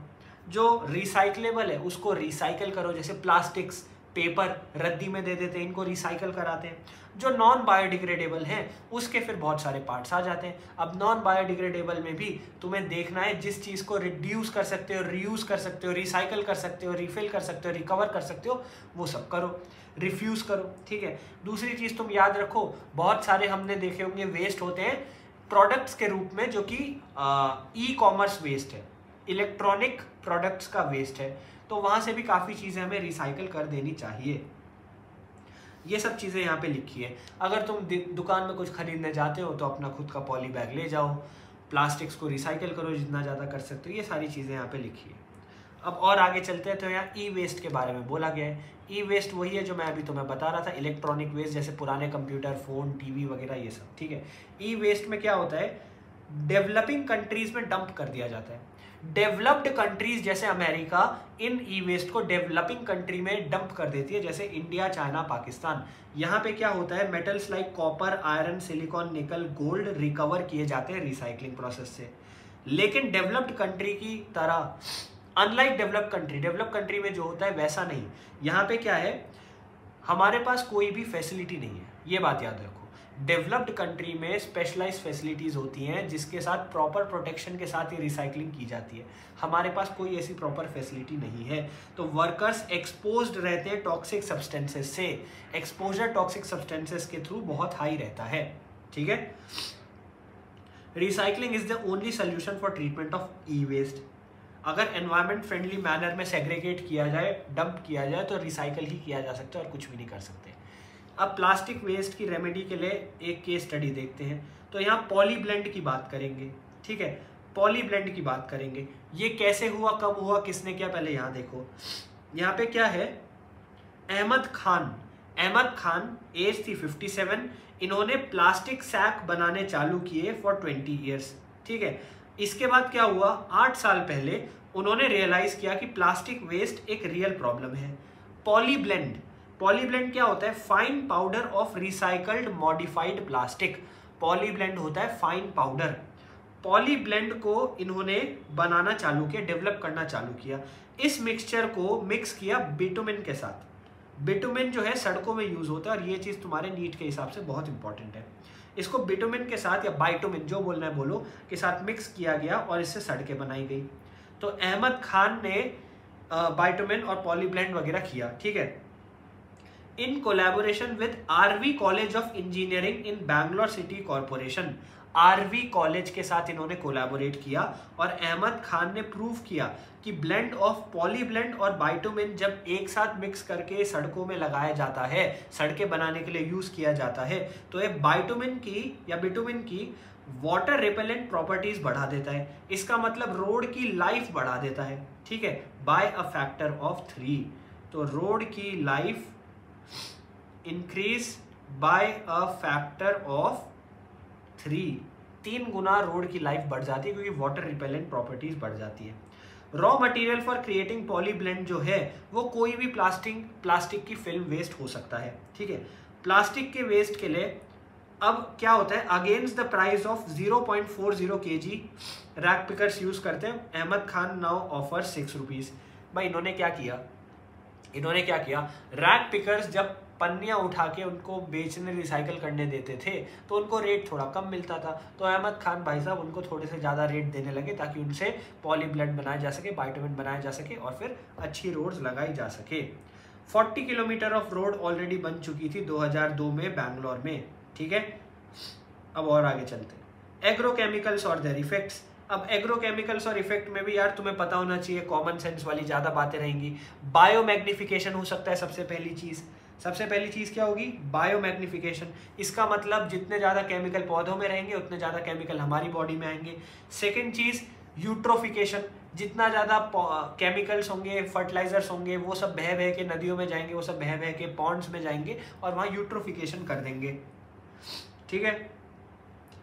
जो रिसाइक्लेबल है उसको रिसाइकल करो, जैसे प्लास्टिक्स, पेपर रद्दी में दे देते हैं, इनको रिसाइकल कराते हैं। जो नॉन बायोडिग्रेडेबल हैं उसके फिर बहुत सारे पार्ट्स आ जाते हैं। अब नॉन बायोडिग्रेडेबल में भी तुम्हें देखना है जिस चीज़ को रिड्यूस कर सकते हो, रीयूज कर सकते हो, रिसाइकल कर सकते हो, रिफिल कर सकते हो, रिकवर कर सकते हो, वो सब करो, रिफ्यूज करो, ठीक है। दूसरी चीज़ तुम याद रखो, बहुत सारे हमने देखे होंगे वेस्ट होते हैं प्रोडक्ट्स के रूप में, जो कि ई कॉमर्स वेस्ट है, इलेक्ट्रॉनिक प्रोडक्ट्स का वेस्ट है, तो वहाँ से भी काफ़ी चीज़ें हमें रिसाइकल कर देनी चाहिए। ये सब चीज़ें यहाँ पे लिखी है। अगर तुम दुकान में कुछ खरीदने जाते हो तो अपना खुद का पॉली बैग ले जाओ, प्लास्टिक्स को रिसाइकल करो जितना ज़्यादा कर सकते हो, ये सारी चीज़ें यहाँ पे लिखी है। अब और आगे चलते हैं तो यहाँ ई वेस्ट के बारे में बोला गया है। ई वेस्ट वही है जो मैं अभी तुम्हें बता रहा था, इलेक्ट्रॉनिक वेस्ट, जैसे पुराने कंप्यूटर, फ़ोन, टीवी वगैरह, ये सब, ठीक है। ई वेस्ट में क्या होता है, डेवलपिंग कंट्रीज में डंप कर दिया जाता है। डेवलप्ड कंट्रीज जैसे अमेरिका इन ई वेस्ट को डेवलपिंग कंट्री में डंप कर देती है, जैसे इंडिया, चाइना, पाकिस्तान। यहाँ पे क्या होता है, metals like copper, iron, silicon, निकल, गोल्ड रिकवर किए जाते हैं रिसाइकलिंग प्रोसेस से। लेकिन डेवलप्ड कंट्री की तरह, अनलाइक डेवलप कंट्री में जो होता है वैसा नहीं। यहाँ पे क्या है, हमारे पास कोई भी फैसिलिटी नहीं है, ये बात याद रखो। डेवलप्ड कंट्री में स्पेशलाइज्ड फैसिलिटीज़ होती हैं जिसके साथ प्रॉपर प्रोटेक्शन के साथ ये रिसाइकलिंग की जाती है। हमारे पास कोई ऐसी प्रॉपर फैसिलिटी नहीं है, तो वर्कर्स एक्सपोज्ड रहते हैं टॉक्सिक सब्सटेंसेस से। एक्सपोजर टॉक्सिक सब्सटेंसेस के थ्रू बहुत हाई रहता है, ठीक है। Recycling is the only solution for treatment of e waste. अगर एनवायरमेंट फ्रेंडली मैनर में सेग्रीगेट किया जाए, डंप किया जाए, तो रिसाइकल ही किया जा सकता है और कुछ भी नहीं कर सकते। अब प्लास्टिक वेस्ट की रेमेडी के लिए एक केस स्टडी देखते हैं। तो यहाँ पॉली ब्लेंड की बात करेंगे, ठीक है, पॉली ब्लेंड की बात करेंगे। ये कैसे हुआ, कब हुआ, किसने किया, पहले यहाँ देखो। यहाँ पे क्या है, अहमद खान एज थी 57। इन्होंने प्लास्टिक सैक बनाने चालू किए फॉर 20 ईयर्स, ठीक है। इसके बाद क्या हुआ, 8 साल पहले उन्होंने रियलाइज किया कि प्लास्टिक वेस्ट एक रियल प्रॉब्लम है। पॉली ब्लेंड क्या होता है, fine powder of recycled modified plastic. Poly blend होता है फाइन पाउडर। पॉली ब्लेंड को इन्होंने बनाना चालू किया, डेवलप करना चालू किया। इस मिक्सचर को मिक्स किया बिटुमिन के साथ। बिटुमिन जो है सड़कों में यूज होता है, और ये चीज तुम्हारे नीट के हिसाब से बहुत इंपॉर्टेंट है। इसको बिटुमिन के साथ या बाइटुमिन, जो बोलना है बोलो, के साथ मिक्स किया गया और इससे सड़कें बनाई गई। तो अहमद खान ने बाइटुमिन और पॉली ब्लेंड वगैरह किया, ठीक है, in collaboration with RV college of engineering in Bangalore city corporation. RV college के साथ इन्होंने कोलैबोरेट किया और अहमद खान ने प्रूव किया कि ब्लेंड ऑफ पॉली ब्लेंड और बाइटुमिन जब एक साथ मिक्स करके सड़कों में लगाया जाता है, सड़कें बनाने के लिए यूज किया जाता है, तो ये बाइटुमिन की या बिटुमिन की वाटर रिपेलेंट प्रॉपर्टीज बढ़ा देता है। इसका मतलब रोड की लाइफ बढ़ा देता है, ठीक है, बाय अ फैक्टर ऑफ 3। तो रोड की life increase by a factor of 3 Guna road की लाइफ बढ़ जाती है, क्योंकि वाटर रिपेलेंट प्रॉपर्टीज बढ़ जाती है। Raw material for creating poly blend जो है वो कोई भी प्लास्टिक की फिल्म वेस्ट हो सकता है, ठीक है। प्लास्टिक के वेस्ट के लिए अब क्या होता है, against the price of 0.40 kg rag pickers use करते हैं। Ahmed Khan now offer 6 rupees. भाई इन्होंने क्या किया, रैक पिकर्स जब पन्नियां उठा के उनको बेचने, रिसाइकल करने देते थे तो उनको रेट थोड़ा कम मिलता था। तो अहमद खान भाई साहब उनको थोड़े से ज़्यादा रेट देने लगे ताकि उनसे पॉली ब्लेंड बनाया जा सके, बाइटुमिन बनाया जा सके और फिर अच्छी रोड्स लगाई जा सके। 40 किलोमीटर ऑफ रोड ऑलरेडी बन चुकी थी 2002 में बैंगलोर में, ठीक है। अब और आगे चलते हैं, एग्रोकेमिकल्स और देयर इफेक्ट्स। अब एग्रोकेमिकल्स और इफेक्ट में भी यार तुम्हें पता होना चाहिए, कॉमन सेंस वाली ज़्यादा बातें रहेंगी। बायोमैग्निफिकेशन हो सकता है सबसे पहली चीज़ क्या होगी, बायोमैग्निफिकेशन। इसका मतलब जितने ज़्यादा केमिकल पौधों में रहेंगे उतने ज़्यादा केमिकल हमारी बॉडी में आएंगे। सेकेंड चीज़ यूट्रोफिकेशन, जितना ज़्यादा केमिकल्स होंगे, फर्टिलाइजर्स होंगे, वो सब बह के नदियों में जाएंगे, वो सब बह के पॉन्ड्स में जाएंगे और वहाँ यूट्रोफिकेशन कर देंगे, ठीक है।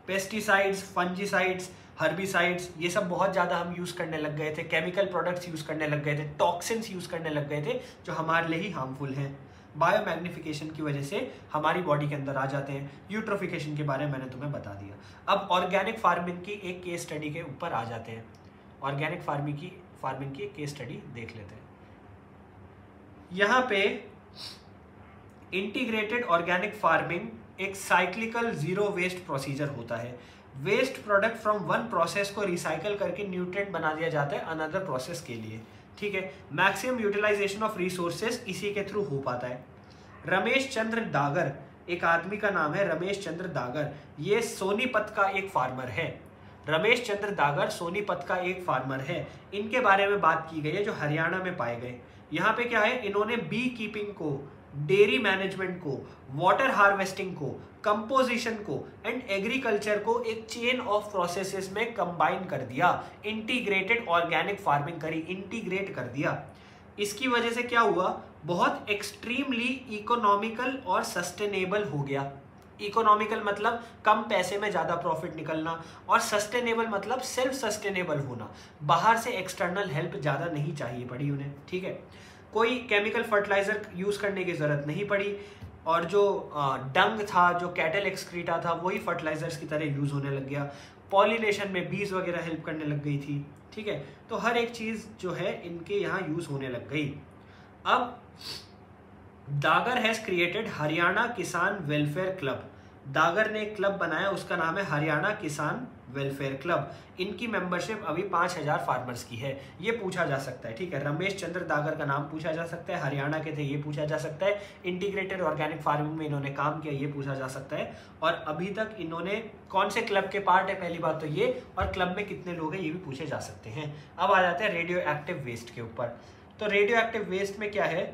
पेस्टिसाइड्स, फंजीसाइड्स, हर्बिसाइड्स, ये सब बहुत ज़्यादा हम यूज़ करने लग गए थे, केमिकल प्रोडक्ट्स यूज़ करने लग गए थे, टॉक्सिन्स यूज़ करने लग गए थे जो हमारे लिए ही हार्मफुल हैं। बायोमैग्निफिकेशन की वजह से हमारी बॉडी के अंदर आ जाते हैं। यूट्रोफिकेशन के बारे में मैंने तुम्हें बता दिया। अब ऑर्गेनिक फार्मिंग की एक केस स्टडी के ऊपर आ जाते हैं। ऑर्गेनिक फार्मिंग की एक केस स्टडी देख लेते हैं। यहाँ पे इंटीग्रेटेड ऑर्गेनिक फार्मिंग एक साइक्लिकल जीरो वेस्ट प्रोसीजर होता है। Waste product from one process को रिसाइकल करके न्यूट्रिएंट बना दिया जाता है अनदर प्रोसेस के लिए, ठीक है। मैक्सिमम यूटिलाइजेशन ऑफ रिसोर्सेज इसी के थ्रू हो पाता है। रमेश चंद्र दागर, एक आदमी का नाम है रमेश चंद्र दागर, ये सोनीपत का एक फार्मर है। रमेश चंद्र दागर सोनीपत का एक फार्मर है। इनके बारे में बात की गई है जो हरियाणा में पाए गए। यहाँ पे क्या है, इन्होंने बी कीपिंग को, डेयरी मैनेजमेंट को, वाटर हार्वेस्टिंग को, कंपोजिशन को एंड एग्रीकल्चर को एक चेन ऑफ प्रोसेसेस में कंबाइन कर दिया। इंटीग्रेटेड ऑर्गेनिक फार्मिंग करी, इंटीग्रेट कर दिया। इसकी वजह से क्या हुआ, बहुत एक्सट्रीमली इकोनॉमिकल और सस्टेनेबल हो गया। इकोनॉमिकल मतलब कम पैसे में ज़्यादा प्रॉफिट निकलना, और सस्टेनेबल मतलब सेल्फ सस्टेनेबल होना, बाहर से एक्सटर्नल हेल्प ज़्यादा नहीं चाहिए पड़ी उन्हें, ठीक है। कोई केमिकल फर्टिलाइजर यूज़ करने की ज़रूरत नहीं पड़ी, और जो डंग था, जो कैटल एक्सक्रीटा था, वही फर्टिलाइजर्स की तरह यूज़ होने लग गया। पॉलिनेशन में बीज वगैरह हेल्प करने लग गई थी, ठीक है। तो हर एक चीज़ जो है इनके यहाँ यूज़ होने लग गई। अब दागर हैज़ क्रिएटेड हरियाणा किसान वेलफेयर क्लब। दागर ने एक क्लब बनाया, उसका नाम है हरियाणा किसान वेलफेयर क्लब। इनकी मेंबरशिप अभी 5000 फार्मर्स की है। ये पूछा जा सकता है, ठीक है। रमेश चंद्र दागर का नाम पूछा जा सकता है, हरियाणा के थे, ये पूछा जा सकता है। इंटीग्रेटेड ऑर्गेनिक फार्मिंग में इन्होंने काम किया, ये पूछा जा सकता है। और अभी तक इन्होंने कौन से क्लब के पार्ट है, पहली बात तो ये, और क्लब में कितने लोग हैं ये भी पूछे जा सकते हैं। अब आ जाते हैं रेडियो एक्टिव वेस्ट के ऊपर। तो रेडियो एक्टिव वेस्ट में क्या है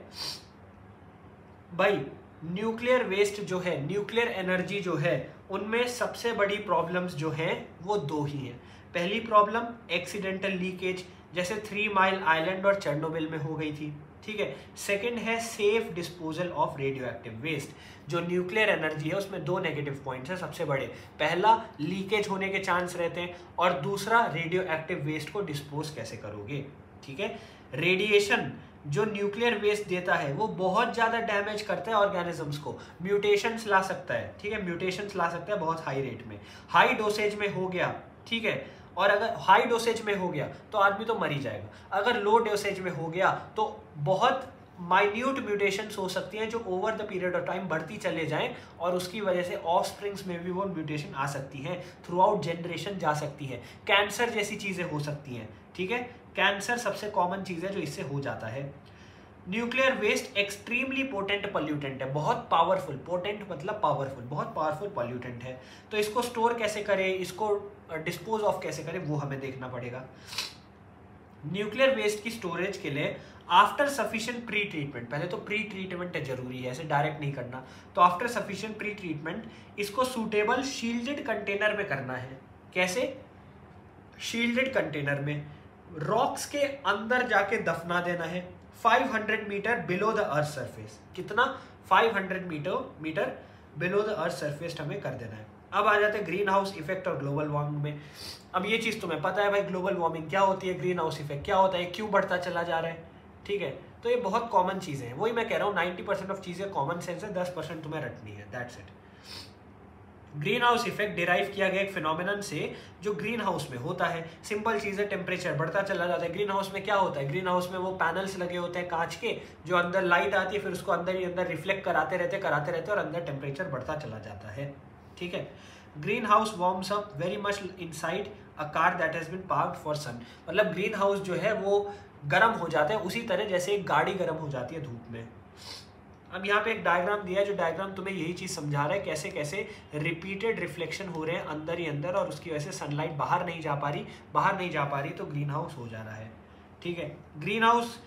भाई, न्यूक्लियर वेस्ट जो है, न्यूक्लियर एनर्जी जो है, उनमें सबसे बड़ी प्रॉब्लम्स जो हैं वो दो ही हैं। पहली प्रॉब्लम एक्सीडेंटल लीकेज, जैसे 3 माइल आइलैंड और चेर्नोबिल में हो गई थी, ठीक है। सेकंड है safe disposal of radioactive waste. जो न्यूक्लियर एनर्जी है उसमें दो नेगेटिव पॉइंट्स हैं सबसे बड़े। पहला, लीकेज होने के चांस रहते हैं, और दूसरा, रेडियो एक्टिव वेस्ट को डिस्पोज कैसे करोगे, ठीक है। रेडिएशन जो न्यूक्लियर वेस्ट देता है वो बहुत ज़्यादा डैमेज करता है ऑर्गेनिजम्स को, म्यूटेशंस ला सकता है, ठीक है। म्यूटेशंस ला सकता है बहुत हाई रेट में, हाई डोसेज में हो गया, ठीक है। और अगर हाई डोसेज में हो गया तो आदमी तो मर ही जाएगा। अगर लो डोसेज में हो गया तो बहुत माइन्यूट म्यूटेशंस हो सकती हैं जो over the period of time बढ़ती चले जाएं, और उसकी वजह से ऑफ स्प्रिंग्स में भी वो म्यूटेशन आ सकती हैं, थ्रू आउट जनरेशन जा सकती है। कैंसर जैसी चीज़ें हो सकती हैं, ठीक है। कैंसर सबसे कॉमन चीज़ है जो इससे हो जाता है। Nuclear waste extremely potent pollutant है, बहुत पावरफुल, पोटेंट मतलब पावरफुल, बहुत पावरफुल पॉल्यूटेंट है। तो इसको स्टोर कैसे करें, इसको डिस्पोज ऑफ कैसे करें, वो हमें देखना पड़ेगा। न्यूक्लियर वेस्ट की स्टोरेज के लिए आफ्टर सफिशिएंट प्री ट्रीटमेंट, पहले तो प्री ट्रीटमेंट जरूरी है, ऐसे डायरेक्ट नहीं करना। तो आफ्टर सफिशिएंट प्री ट्रीटमेंट इसको सूटेबल शील्डेड कंटेनर में करना है। कैसे? शील्डेड कंटेनर में रॉक्स के अंदर जाके दफना देना है, 500 metre below the earth surface. कितना? 500 metre below the earth surface हमें कर देना है। अब आ जाते हैं ग्रीन हाउस इफेक्ट और ग्लोबल वार्मिंग में। अब ये चीज़ तुम्हें पता है भाई, ग्लोबल वार्मिंग क्या होती है, ग्रीन हाउस इफेक्ट क्या होता है, क्यों बढ़ता चला जा रहा है, ठीक है। तो ये बहुत कॉमन चीज़ें हैं, वही मैं कह रहा हूँ 90% ऑफ चीज़ें कॉमन सेंस है, 10% तुम्हें रटनी है, that's it. Green house effect derive किया गया एक फिनोमिनन से जो ग्रीन हाउस में होता है। सिंपल चीज़ है, टेम्परेचर बढ़ता चला जाता है। ग्रीन हाउस में क्या होता है, ग्रीन हाउस में वो पैनल्स लगे होते हैं कांच के, जो अंदर लाइट आती है, फिर उसको अंदर ही अंदर रिफ्लेक्ट कराते रहते और अंदर टेम्परेचर बढ़ता चला जाता है, ठीक है। Greenhouse warms up very much inside a car that has been parked for sun. मतलब ग्रीन हाउस जो है वो गर्म हो जाता है उसी तरह जैसे एक गाड़ी गर्म हो जाती है धूप में। अब यहाँ पे एक डायग्राम दिया है, जो डायग्राम तुम्हें यही चीज़ समझा रहा है कैसे कैसे रिपीटेड रिफ्लेक्शन हो रहे हैं अंदर ही अंदर, और उसकी वजह से सनलाइट बाहर नहीं जा पा रही तो ग्रीन हाउस हो जा रहा है, ठीक है। Green house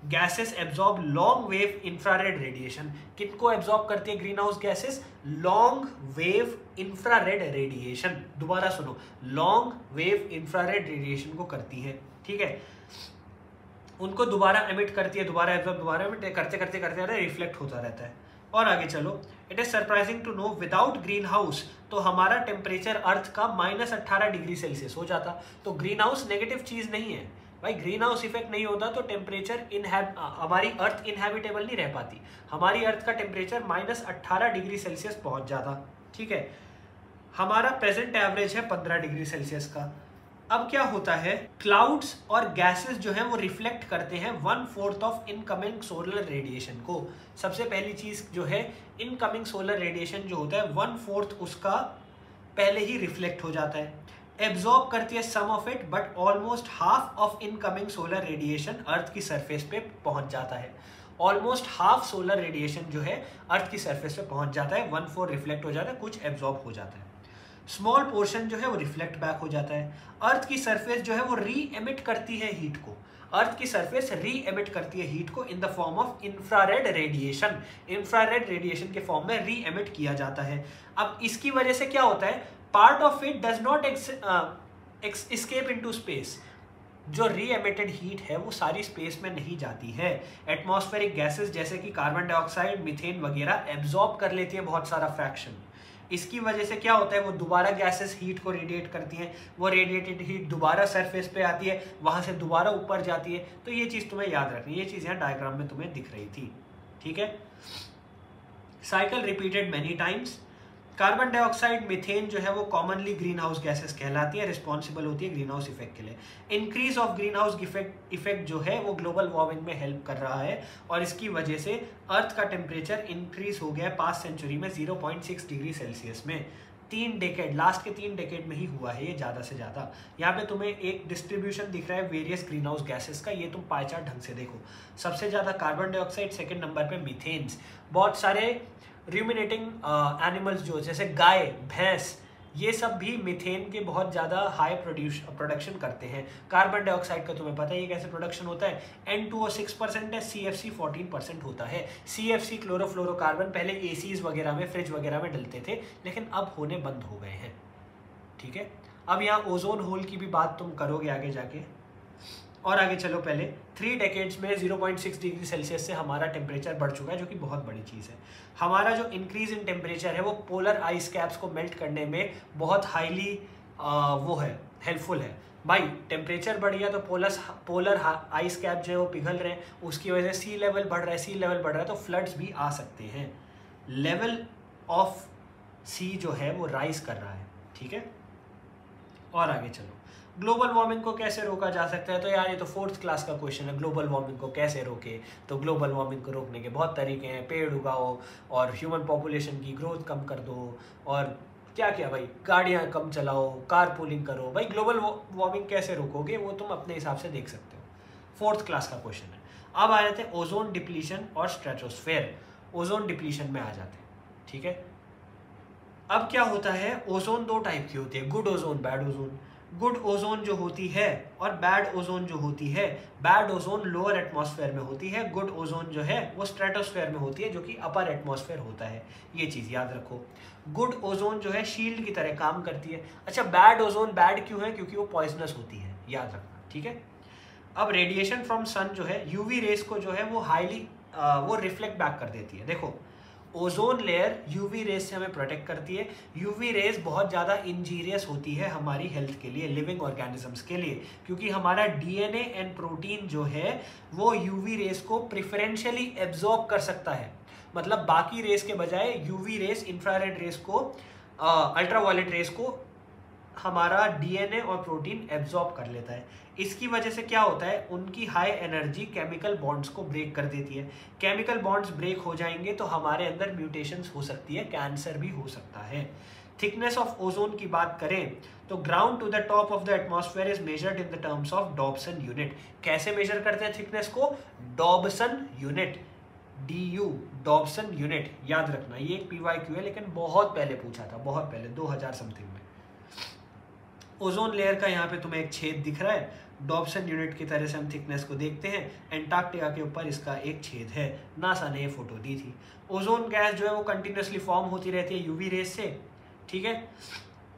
gases absorb long wave infrared radiation. किनको एब्जॉर्ब करती है green house gases? Long wave infrared radiation. दोबारा सुनो, लॉन्ग वेव इंफ्रारेड रेडिएशन को करती है, ठीक है। उनको दोबारा एमिट करती है, दोबारा एब्जॉर्ब, दोबारा एमिट करते करते रिफ्लेक्ट होता रहता है। और आगे चलो, it is surprising to know without greenhouse तो हमारा टेम्परेचर अर्थ का -18 डिग्री सेल्सियस हो जाता। तो ग्रीन हाउस नेगेटिव चीज़ नहीं है भाई, ग्रीन हाउस इफेक्ट नहीं होता तो टेम्परेचर हमारी अर्थ इनहैबिटेबल नहीं रह पाती, हमारी अर्थ का टेम्परेचर -18 डिग्री सेल्सियस पहुंच जाता, ठीक है। हमारा प्रेजेंट एवरेज है 15 डिग्री सेल्सियस का। अब क्या होता है, क्लाउड्स और गैसेस जो है वो रिफ्लेक्ट करते हैं 1/4 ऑफ इनकमिंग सोलर रेडिएशन को। सबसे पहली चीज जो है, इनकमिंग सोलर रेडिएशन जो होता है 1/4 उसका पहले ही रिफ्लेक्ट हो जाता है। एब्जॉर्ब करती है some of it, but almost half of incoming solar radiation earth की सरफेस पे पहुंच जाता है। ऑलमोस्ट हाफ सोलर रेडिएशन जो है अर्थ की सरफेस पे पहुंच जाता है, 1/4 रिफ्लेक्ट हो जाता है, कुछ एब्जॉर्ब हो जाता है। स्मॉल पोर्शन जो है वो रिफ्लेक्ट बैक हो जाता है। अर्थ की सरफेस जो है वो री एमिट करती है हीट को, अर्थ की सरफेस री एमिट करती है हीट को in the form of infrared radiation. Infrared radiation के फॉर्म में री एमिट किया जाता है। अब इसकी वजह से क्या होता है, part of it does not escape into space. जो री एमिटेड हीट है वो सारी स्पेस में नहीं जाती है। एटमॉस्फेरिक गैसेस जैसे कि कार्बन डाइऑक्साइड, मीथेन वगैरह एब्जॉर्ब कर लेती है बहुत सारा फ्रैक्शन। इसकी वजह से क्या होता है, वो दोबारा गैसेस हीट को रेडिएट करती हैं, वो रेडिएटेड हीट दोबारा सरफेस पे आती है, वहां से दोबारा ऊपर जाती है। तो ये चीज तुम्हें याद रखनी है, ये चीज यहाँ डायग्राम में तुम्हें दिख रही थी, ठीक है। Cycle repeated many times. Carbon dioxide, methane जो है वो कॉमनली ग्रीन हाउस गैसेस कहलाती है, रिस्पॉन्सिबल होती है ग्रीन हाउस इफेक्ट के लिए। Increase of green house effect जो है वो ग्लोबल वार्मिंग में हेल्प कर रहा है, और इसकी वजह से अर्थ का टेम्परेचर इंक्रीज हो गया 5 सेंचुरी में 0.6 डिग्री सेल्सियस में। 3 डेकेड, लास्ट के 3 डेकेड में ही हुआ है ये ज़्यादा से ज़्यादा। यहाँ पे तुम्हें एक डिस्ट्रीब्यूशन दिख रहा है वेरियस ग्रीन हाउस गैसेस का, ये तुम पाई चार्ट ढंग से देखो। सबसे ज़्यादा कार्बन डाइऑक्साइड, सेकेंड नंबर पे मीथेन्स। बहुत सारे रूमिनेटिंग एनिमल्स जो जैसे गाय, भैंस, ये सब भी मीथेन के बहुत ज़्यादा हाई प्रोडक्शन करते हैं। कार्बन डाइऑक्साइड का तुम्हें पता है ये कैसे प्रोडक्शन होता है, N2O 6% है, CFC 14% होता है। CFC क्लोरोफ्लोरोकार्बन पहले एसीज वगैरह में, फ्रिज वगैरह में डलते थे, लेकिन अब होने बंद हो गए हैं, ठीक है। अब यहाँ ओजोन होल की भी बात तुम करोगे आगे जाके, और आगे चलो। पहले 3 डेकेड्स में 0.6 डिग्री सेल्सियस से हमारा टेम्परेचर बढ़ चुका है, जो कि बहुत बड़ी चीज़ है। हमारा जो इंक्रीज इन टेम्परेचर है वो पोलर आइस कैप्स को मेल्ट करने में बहुत हाईली वो है, हेल्पफुल है। भाई टेम्परेचर बढ़ गया तो पोलर आइस कैप जो है वो पिघल रहे हैं, उसकी वजह से सी लेवल बढ़ रहा है, सी लेवल बढ़ रहा है तो फ्लड्स भी आ सकते हैं। लेवल ऑफ सी जो है वो राइज कर रहा है, ठीक है। और आगे चलो, ग्लोबल वार्मिंग को कैसे रोका जा सकता है, तो यार ये तो 4th क्लास का क्वेश्चन है, ग्लोबल वार्मिंग को कैसे रोके। तो ग्लोबल वार्मिंग को रोकने के बहुत तरीके हैं, पेड़ उगाओ और ह्यूमन पॉपुलेशन की ग्रोथ कम कर दो, और क्या क्या भाई, गाड़ियाँ कम चलाओ, कार पूलिंग करो। भाई ग्लोबल वार्मिंग कैसे रोकोगे वो तुम अपने हिसाब से देख सकते हो, 4th क्लास का क्वेश्चन है। अब आ जाते हैं ओजोन डिप्लीशन और स्ट्रेटोस्फेयर। ओजोन डिप्लीशन में आ जाते हैं, ठीक है। अब क्या होता है, ओजोन 2 टाइप की होती है, good ozone, bad ozone. Good ozone जो होती है और बैड ओजोन जो होती है, बैड ओजोन लोअर एटमॉस्फेयर में होती है, गुड ओजोन जो है वो स्ट्रेटोस्फेयर में होती है, जो कि अपर एटमॉस्फेयर होता है। ये चीज़ याद रखो। गुड ओजोन जो है शील्ड की तरह काम करती है। अच्छा, बैड ओजोन बैड क्यों है, क्योंकि वो पॉइजनस होती है, याद रखना, ठीक है। अब रेडिएशन फ्रॉम सन जो है, यूवी रेस को जो है वो हाईली वो रिफ्लेक्ट बैक कर देती है। देखो, ओजोन लेयर यूवी रेस से हमें प्रोटेक्ट करती है। यूवी रेस बहुत ज़्यादा इंजीरियस होती है हमारी हेल्थ के लिए, लिविंग ऑर्गेनिजम्स के लिए, क्योंकि हमारा डीएनए एंड प्रोटीन जो है वो यूवी रेस को प्रिफरेंशियली एब्जॉर्ब कर सकता है। मतलब बाकी रेस के बजाय यूवी रेस, इंफ्रारेड रेस को, अल्ट्रावायलेट रेस को हमारा डीएनए और प्रोटीन एब्जॉर्ब कर लेता है। इसकी वजह से क्या होता है, उनकी हाई एनर्जी केमिकल बॉन्ड्स को ब्रेक कर देती है। केमिकल बॉन्ड्स ब्रेक हो जाएंगे तो हमारे अंदर म्यूटेशंस हो सकती है, कैंसर भी हो सकता है। थिकनेस ऑफ ओजोन की बात करें तो ground to the top of the atmosphere is measured in the terms of Dobson unit. कैसे मेजर करते हैं थिकनेस को, Dobson unit, DU, Dobson unit, याद रखना। ये एक PYQ है, लेकिन बहुत पहले पूछा था, बहुत पहले 2000 समथिंग में। ओजोन लेयर का यहाँ पे तुम्हें एक छेद दिख रहा है, डॉब्सन यूनिट की तरह से हम थिकनेस को देखते हैं। एंटार्क्टिका के ऊपर इसका एक छेद है, नासा ने ये फोटो दी थी। ओजोन गैस जो है वो कंटिन्यूसली फॉर्म होती रहती है यूवी रेस से, ठीक है।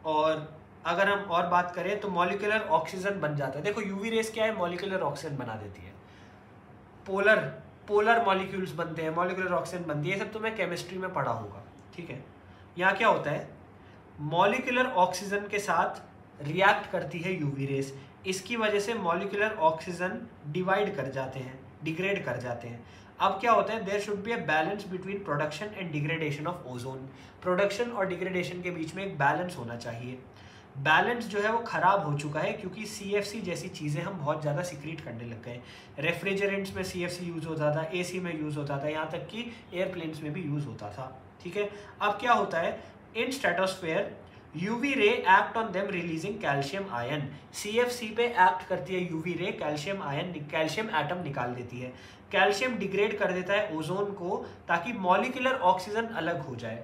और अगर हम और बात करें तो मॉलिक्यूलर ऑक्सीजन बन जाता है। देखो यूवी रेस क्या है, मॉलिक्यूलर ऑक्सीजन बना देती है। पोलर मॉलिक्यूल्स बनते हैं, मॉलिक्यूलर ऑक्सीजन बनती है, ये सब तुम्हें केमिस्ट्री में पढ़ा होगा, ठीक है। यहाँ क्या होता है, मॉलिक्यूलर ऑक्सीजन के साथ रिएक्ट करती है यूवी रेस, इसकी वजह से मॉलिक्यूलर ऑक्सीजन डिवाइड कर जाते हैं, डिग्रेड कर जाते हैं। अब क्या होता है, there should be a balance between production and degradation of ozone. Production और डिग्रेडेशन के बीच में एक बैलेंस होना चाहिए। बैलेंस जो है वो ख़राब हो चुका है, क्योंकि CFC जैसी चीज़ें हम बहुत ज़्यादा सिक्रीट करने लग गए। रेफ्रिजरेंट्स में CFC यूज़ होता था, AC में यूज़ होता था, यहाँ तक कि एयरप्लेन्स में भी यूज़ होता था। ठीक है, अब क्या होता है, इन स्ट्रेटोस्फेयर UV रे act on them releasing calcium ion. CFC पे एक्ट करती है UV रे, कैल्शियम आयन, कैल्शियम एटम निकाल देती है। कैल्शियम डिग्रेड कर देता है ओजोन को, ताकि मॉलिक्यूलर ऑक्सीजन अलग हो जाए।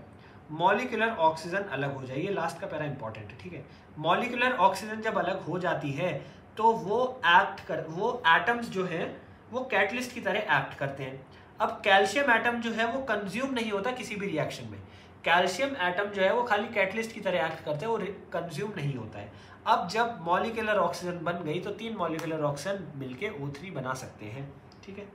मॉलिक्यूलर ऑक्सीजन अलग हो जाए, ये लास्ट का पैरा इंपॉर्टेंट है। ठीक है, मॉलिक्यूलर ऑक्सीजन जब अलग हो जाती है तो वो एटम्स जो है वो कैटलिस्ट की तरह एक्ट करते हैं। अब कैल्शियम एटम जो है वो कंज्यूम नहीं होता किसी भी रिएक्शन में। कैल्शियम एटम जो है वो खाली कैटलिस्ट की तरह एक्ट करते हैं, वो कंज्यूम नहीं होता है। अब जब मॉलिक्यूलर ऑक्सीजन बन गई तो 3 मॉलिक्यूलर ऑक्सीजन मिलके O3 बना सकते हैं। ठीक है,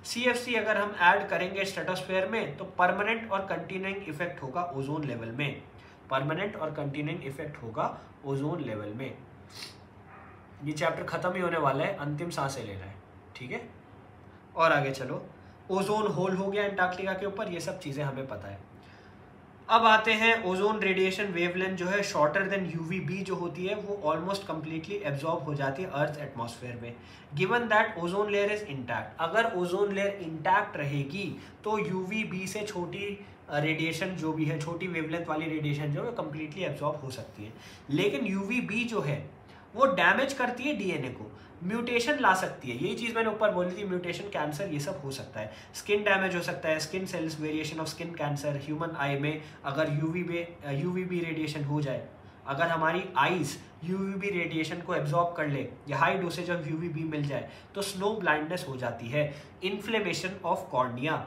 CFC अगर हम ऐड करेंगे स्ट्रेटोस्फेयर में तो परमानेंट और कंटिन्यूइंग इफेक्ट होगा ओजोन लेवल में। परमानेंट और कंटिन्यूइंग इफेक्ट होगा ओजोन लेवल में। ये चैप्टर खत्म ही होने वाला है, अंतिम सांसें ले रहा है। ठीक है, और आगे चलो। ओजोन होल हो गया अंटार्कटिका के ऊपर, ये सब चीज़ें हमें पता है। अब आते हैं ओजोन रेडिएशन वेवलेंथ जो है शॉर्टर देन UVB जो होती है वो ऑलमोस्ट कंप्लीटली एब्जॉर्ब हो जाती है अर्थ एटमॉस्फेयर में, given that ozone layer is intact. अगर ओजोन लेयर इंटैक्ट रहेगी तो UVB से छोटी रेडिएशन जो भी है, छोटी वेवलेंथ वाली रेडिएशन जो है कंप्लीटली एब्जॉर्ब हो सकती है। लेकिन UVB जो है वो डैमेज करती है DNA को, म्यूटेशन ला सकती है। यही चीज़ मैंने ऊपर बोली थी, म्यूटेशन, कैंसर, ये सब हो सकता है। स्किन डैमेज हो सकता है, skin cells, variation of skin cancer. Human आई में अगर UVB रेडिएशन हो जाए, अगर हमारी आईज UVB रेडिएशन को एब्जॉर्ब कर ले या हाई डोसेज ऑफ UVB मिल जाए तो स्लो ब्लाइंडनेस हो जाती है। इन्फ्लेमेशन ऑफ कॉर्निया,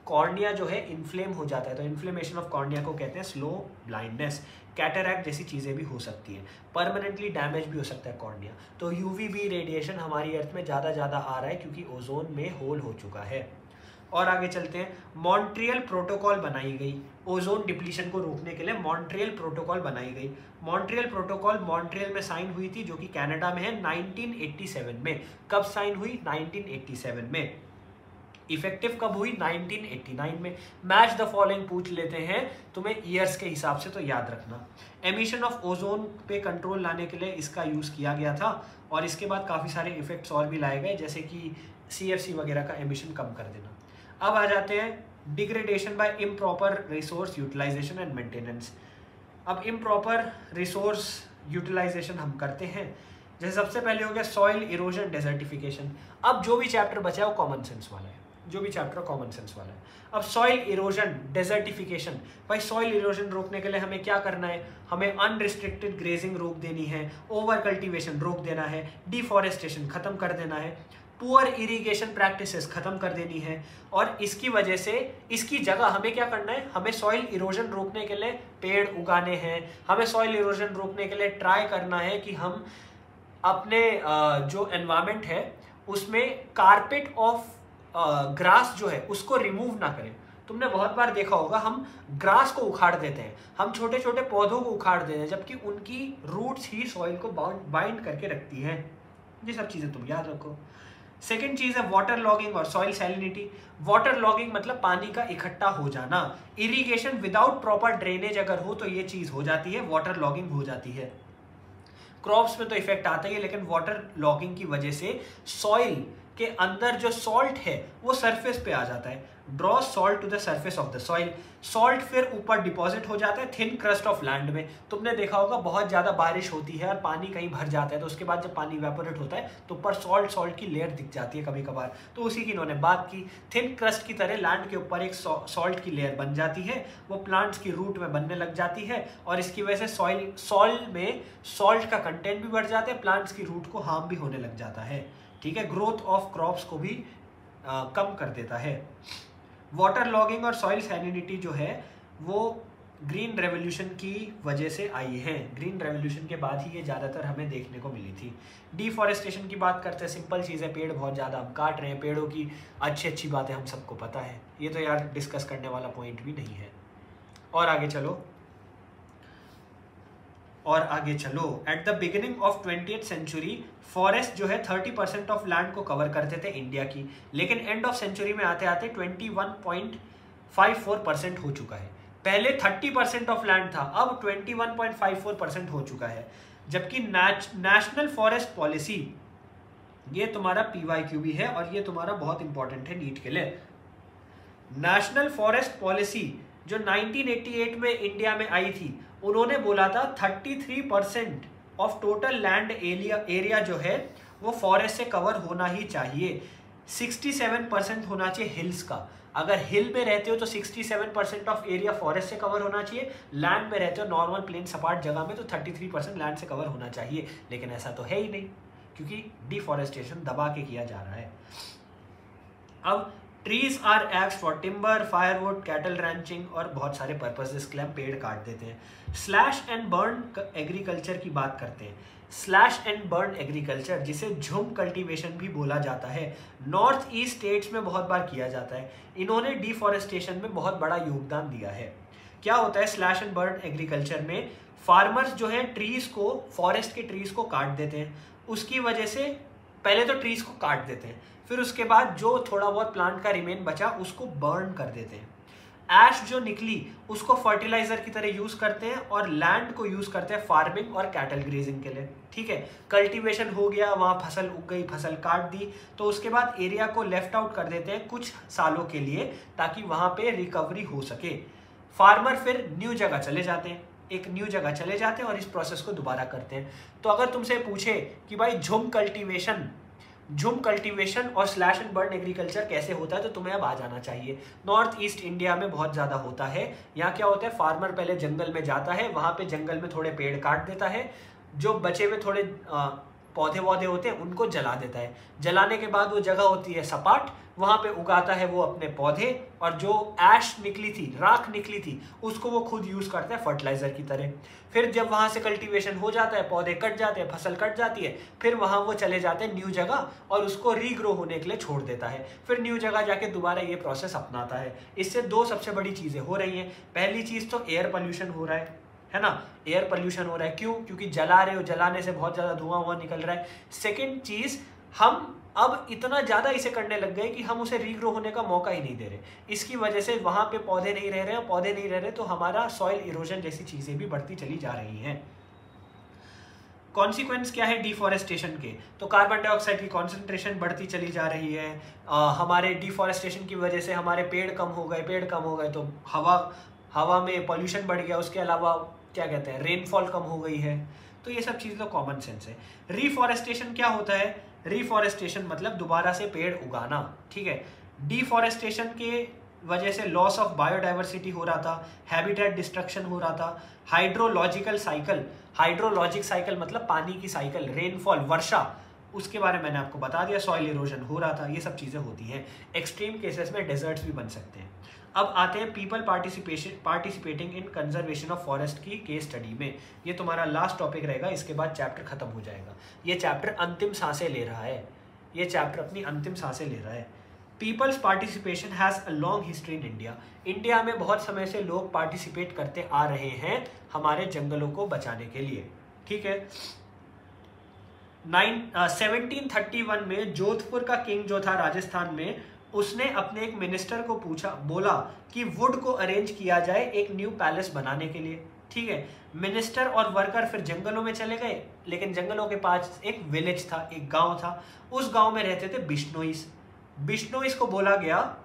कॉर्निया जो है इन्फ्लेम हो जाता है, तो इन्फ्लेमेशन ऑफ कॉर्निया को कहते हैं स्लो ब्लाइंडनेस। कैटरैक्ट जैसी चीज़ें भी हो सकती हैं, परमानेंटली डैमेज भी हो सकता है कॉर्निया। तो UVB रेडिएशन हमारी अर्थ में ज़्यादा आ रहा है क्योंकि ओजोन में होल हो चुका है। और आगे चलते हैं। मॉन्ट्रियल प्रोटोकॉल बनाई गई ओजोन डिप्लीशन को रोकने के लिए, मॉन्ट्रियल प्रोटोकॉल बनाई गई। मॉन्ट्रियल प्रोटोकॉल मॉन्ट्रियल में साइन हुई थी, जो कि कनाडा में है, 1987 में। कब साइन हुई? 1987 में। इफेक्टिव कब हुई? 1989 में। मैच द फॉलोइंग पूछ लेते हैं तुम्हें ईयर्स के हिसाब से, तो याद रखना। एमिशन ऑफ ओजोन पे कंट्रोल लाने के लिए इसका यूज़ किया गया था, और इसके बाद काफ़ी सारे इफेक्ट्स और भी लाए गए, जैसे कि CFC वगैरह का एमिशन कम कर देना। अब आ जाते हैं degradation by improper resource utilisation and maintenance. अब इम्प्रॉपर रिसोर्स यूटिलाइजेशन हम करते हैं, जैसे सबसे पहले हो गया सॉइल इरोजन डेजर्टिफिकेशन। अब जो भी चैप्टर बचा है वो कॉमन सेंस वाला है, जो भी चैप्टर कॉमन सेंस वाला है। अब सॉइल इरोजन डेजर्टिफिकेशन, भाई सॉइल इरोजन रोकने के लिए हमें क्या करना है? हमें अनरिस्ट्रिक्टेड ग्रेजिंग रोक देनी है, ओवर कल्टीवेशन रोक देना है, डिफॉरेस्टेशन खत्म कर देना है, पुअर इरिगेशन प्रैक्टिसेस खत्म कर देनी है। और इसकी वजह से इसकी जगह हमें क्या करना है? हमें सॉइल इरोजन रोकने के लिए पेड़ उगाने हैं। हमें सॉइल इरोजन रोकने के लिए ट्राई करना है कि हम अपने जो एनवायरनमेंट है उसमें कारपेट ऑफ ग्रास जो है उसको रिमूव ना करें। तुमने बहुत बार देखा होगा हम ग्रास को उखाड़ देते हैं, हम छोटे छोटे पौधों को उखाड़ देते हैं, जबकि उनकी रूट्स ही सॉइल को बाइंड करके रखती हैं। ये सब चीज़ें तुम याद रखो। सेकेंड चीज़ है वाटर लॉगिंग और सॉइल सैलिनिटी। वाटर लॉगिंग मतलब पानी का इकट्ठा हो जाना। इरिगेशन विदाउट प्रॉपर ड्रेनेज अगर हो तो ये चीज़ हो जाती है, वाटर लॉगिंग हो जाती है। क्रॉप्स में तो इफेक्ट आता ही है, लेकिन वाटर लॉगिंग की वजह से सॉइल के अंदर जो सॉल्ट है वो सरफेस पे आ जाता है। Draw salt to the surface of the soil. Salt फिर ऊपर डिपॉजिट हो जाता है थिन क्रस्ट ऑफ लैंड में। तुमने देखा होगा बहुत ज़्यादा बारिश होती है और पानी कहीं भर जाता है, तो उसके बाद जब पानी इवेपोरेट होता है तो ऊपर सॉल्ट की लेयर दिख जाती है कभी कभार। तो उसी की इन्होंने बात की। थिन क्रस्ट की तरह लैंड के ऊपर एक सॉल्ट की लेयर बन जाती है, वो प्लांट्स की रूट में बनने लग जाती है, और इसकी वजह से सॉइल में सॉल्ट का कंटेंट भी बढ़ जाता है, प्लांट्स की रूट को हार्म भी होने लग जाता है। ठीक है, ग्रोथ ऑफ क्रॉप्स को भी कम कर देता है। वाटर लॉगिंग और सॉइल सैलिनिटी जो है वो ग्रीन रेवोल्यूशन की वजह से आई है। ग्रीन रेवोल्यूशन के बाद ही ये ज़्यादातर हमें देखने को मिली थी। डिफॉरेस्टेशन की बात करते हैं, सिंपल चीज़ है, पेड़ बहुत ज़्यादा हम काट रहे हैं, पेड़ों की अच्छी बातें हम सबको पता है, ये तो यार डिस्कस करने वाला पॉइंट भी नहीं है। और आगे चलो। At the beginning of 20th century forest जो है 30% ऑफ लैंड को कवर करते थे इंडिया की, लेकिन एंड ऑफ सेंचुरी में आते आते 21.54% हो चुका है। पहले 30% ऑफ लैंड था, अब 21.54% हो चुका है। जबकि नेशनल फॉरेस्ट पॉलिसी, ये तुम्हारा PYQ भी है और ये तुम्हारा बहुत इंपॉर्टेंट है नीट के लिए। नेशनल फॉरेस्ट पॉलिसी जो 1988 में इंडिया में आई थी, उन्होंने बोला था 33% ऑफ टोटल लैंड एरिया जो है वो फॉरेस्ट से कवर होना ही चाहिए। 67% होना चाहिए हिल्स का। अगर हिल में रहते हो तो 67% ऑफ एरिया फॉरेस्ट से कवर होना चाहिए, लैंड में रहते हो नॉर्मल प्लेन सपाट जगह में तो 33% लैंड से कवर होना चाहिए। लेकिन ऐसा तो है ही नहीं, क्योंकि डिफॉरेस्टेशन दबा के किया जा रहा है। अब trees are act for timber, firewood, cattle ranching और बहुत सारे पर्पसेस के लिए हम पेड़ काट देते हैं। स्लैश एंड बर्न एग्रीकल्चर की बात करते हैं। स्लैश एंड बर्न एग्रीकल्चर, जिसे झुम कल्टीवेशन भी बोला जाता है, नॉर्थ ईस्ट स्टेट्स में बहुत बार किया जाता है। इन्होंने डिफॉरेस्टेशन में बहुत बड़ा योगदान दिया है। क्या होता है स्लैश एंड बर्न एग्रीकल्चर में? फार्मर्स जो है ट्रीज को, फॉरेस्ट के ट्रीज को काट देते हैं। उसकी वजह से पहले तो ट्रीज को काट देते हैं, फिर उसके बाद जो थोड़ा बहुत प्लांट का रिमेन बचा उसको बर्न कर देते हैं। ऐश जो निकली उसको फर्टिलाइजर की तरह यूज करते हैं और लैंड को यूज करते हैं फार्मिंग और कैटल ग्रेजिंग के लिए। ठीक है, कल्टीवेशन हो गया, वहां फसल उग गई, फसल काट दी, तो उसके बाद एरिया को लेफ्ट आउट कर देते हैं कुछ सालों के लिए ताकि वहां पे रिकवरी हो सके। फार्मर फिर न्यू जगह चले जाते हैं, एक न्यू जगह चले जाते हैं और इस प्रोसेस को दोबारा करते हैं। तो अगर तुमसे पूछे कि भाई झुम कल्टीवेशन और स्लैश एंड बर्न एग्रीकल्चर कैसे होता है, तो तुम्हें अब आ जाना चाहिए। नॉर्थ ईस्ट इंडिया में बहुत ज़्यादा होता है। यहाँ क्या होता है, फार्मर पहले जंगल में जाता है, वहाँ पे जंगल में थोड़े पेड़ काट देता है, जो बचे हुए थोड़े पौधे वौधे होते हैं उनको जला देता है। जलाने के बाद वो जगह होती है सपाट, वहाँ पे उगाता है वो अपने पौधे, और जो ऐश निकली थी, राख निकली थी, उसको वो खुद यूज करता है फर्टिलाइजर की तरह। फिर जब वहाँ से कल्टीवेशन हो जाता है, पौधे कट जाते हैं, फसल कट जाती है, फिर वहाँ वो चले जाते हैं न्यू जगह और उसको रीग्रो होने के लिए छोड़ देता है। फिर न्यू जगह जाके दोबारा ये प्रोसेस अपनाता है। इससे दो सबसे बड़ी चीज़ें हो रही हैं। पहली चीज़ तो एयर पोल्यूशन हो रहा है ना, एयर पोल्यूशन हो रहा है। क्यों? क्योंकि जला रहे हो, जलाने से बहुत ज़्यादा धुआं निकल रहा है। सेकेंड चीज़, हम अब इतना ज़्यादा इसे करने लग गए कि हम उसे रीग्रो होने का मौका ही नहीं दे रहे। इसकी वजह से वहाँ पे पौधे नहीं रह रहे हैं, पौधे नहीं रह रहे तो हमारा सॉइल इरोजन जैसी चीज़ें भी बढ़ती चली जा रही हैं। कॉन्सिक्वेंस क्या है डिफॉरेस्टेशन के? तो कार्बन डाइऑक्साइड की कॉन्सेंट्रेशन बढ़ती चली जा रही है। हमारे डिफॉरेस्टेशन की वजह से हमारे पेड़ कम हो गए तो हवा में पॉल्यूशन बढ़ गया। उसके अलावा क्या कहते हैं, रेनफॉल कम हो गई है। तो ये सब चीज़ तो कॉमन सेंस है। रिफॉरेस्टेशन क्या होता है? रिफॉरेस्टेशन मतलब दोबारा से पेड़ उगाना। ठीक है, डिफॉरेस्टेशन के वजह से लॉस ऑफ बायोडाइवर्सिटी हो रहा था, हैबिटेट डिस्ट्रक्शन हो रहा था, हाइड्रोलॉजिक साइकिल मतलब पानी की साइकिल, रेनफॉल, वर्षा, उसके बारे में मैंने आपको बता दिया, सॉइल इरोजन हो रहा था, ये सब चीज़ें होती हैं। एक्सट्रीम केसेस में डेजर्ट्स भी बन सकते हैं। अब आते हैं people participating in conservation of forest की केस स्टडी में। ये तुम्हारा लास्ट टॉपिक रहेगा, इसके बाद चैप्टर खत्म हो जाएगा। ये चैप्टर अंतिम सांसें ले रहा है, ये चैप्टर अपनी अंतिम सांसें ले रहा है। Peoples participation has a long history in India. India में बहुत समय से लोग पार्टिसिपेट करते आ रहे हैं हमारे जंगलों को बचाने के लिए। ठीक है, 1731 में जोधपुर का किंग जो था राजस्थान में, उसने अपने एक मिनिस्टर को बोला कि वुड को अरेंज किया जाए एक न्यू पैलेस बनाने के लिए। ठीक है, मिनिस्टर और वर्कर फिर जंगलों में चले गए, लेकिन जंगलों के पास एक विलेज था, एक गांव था। उस गांव में रहते थे बिश्नोईस को बोला गया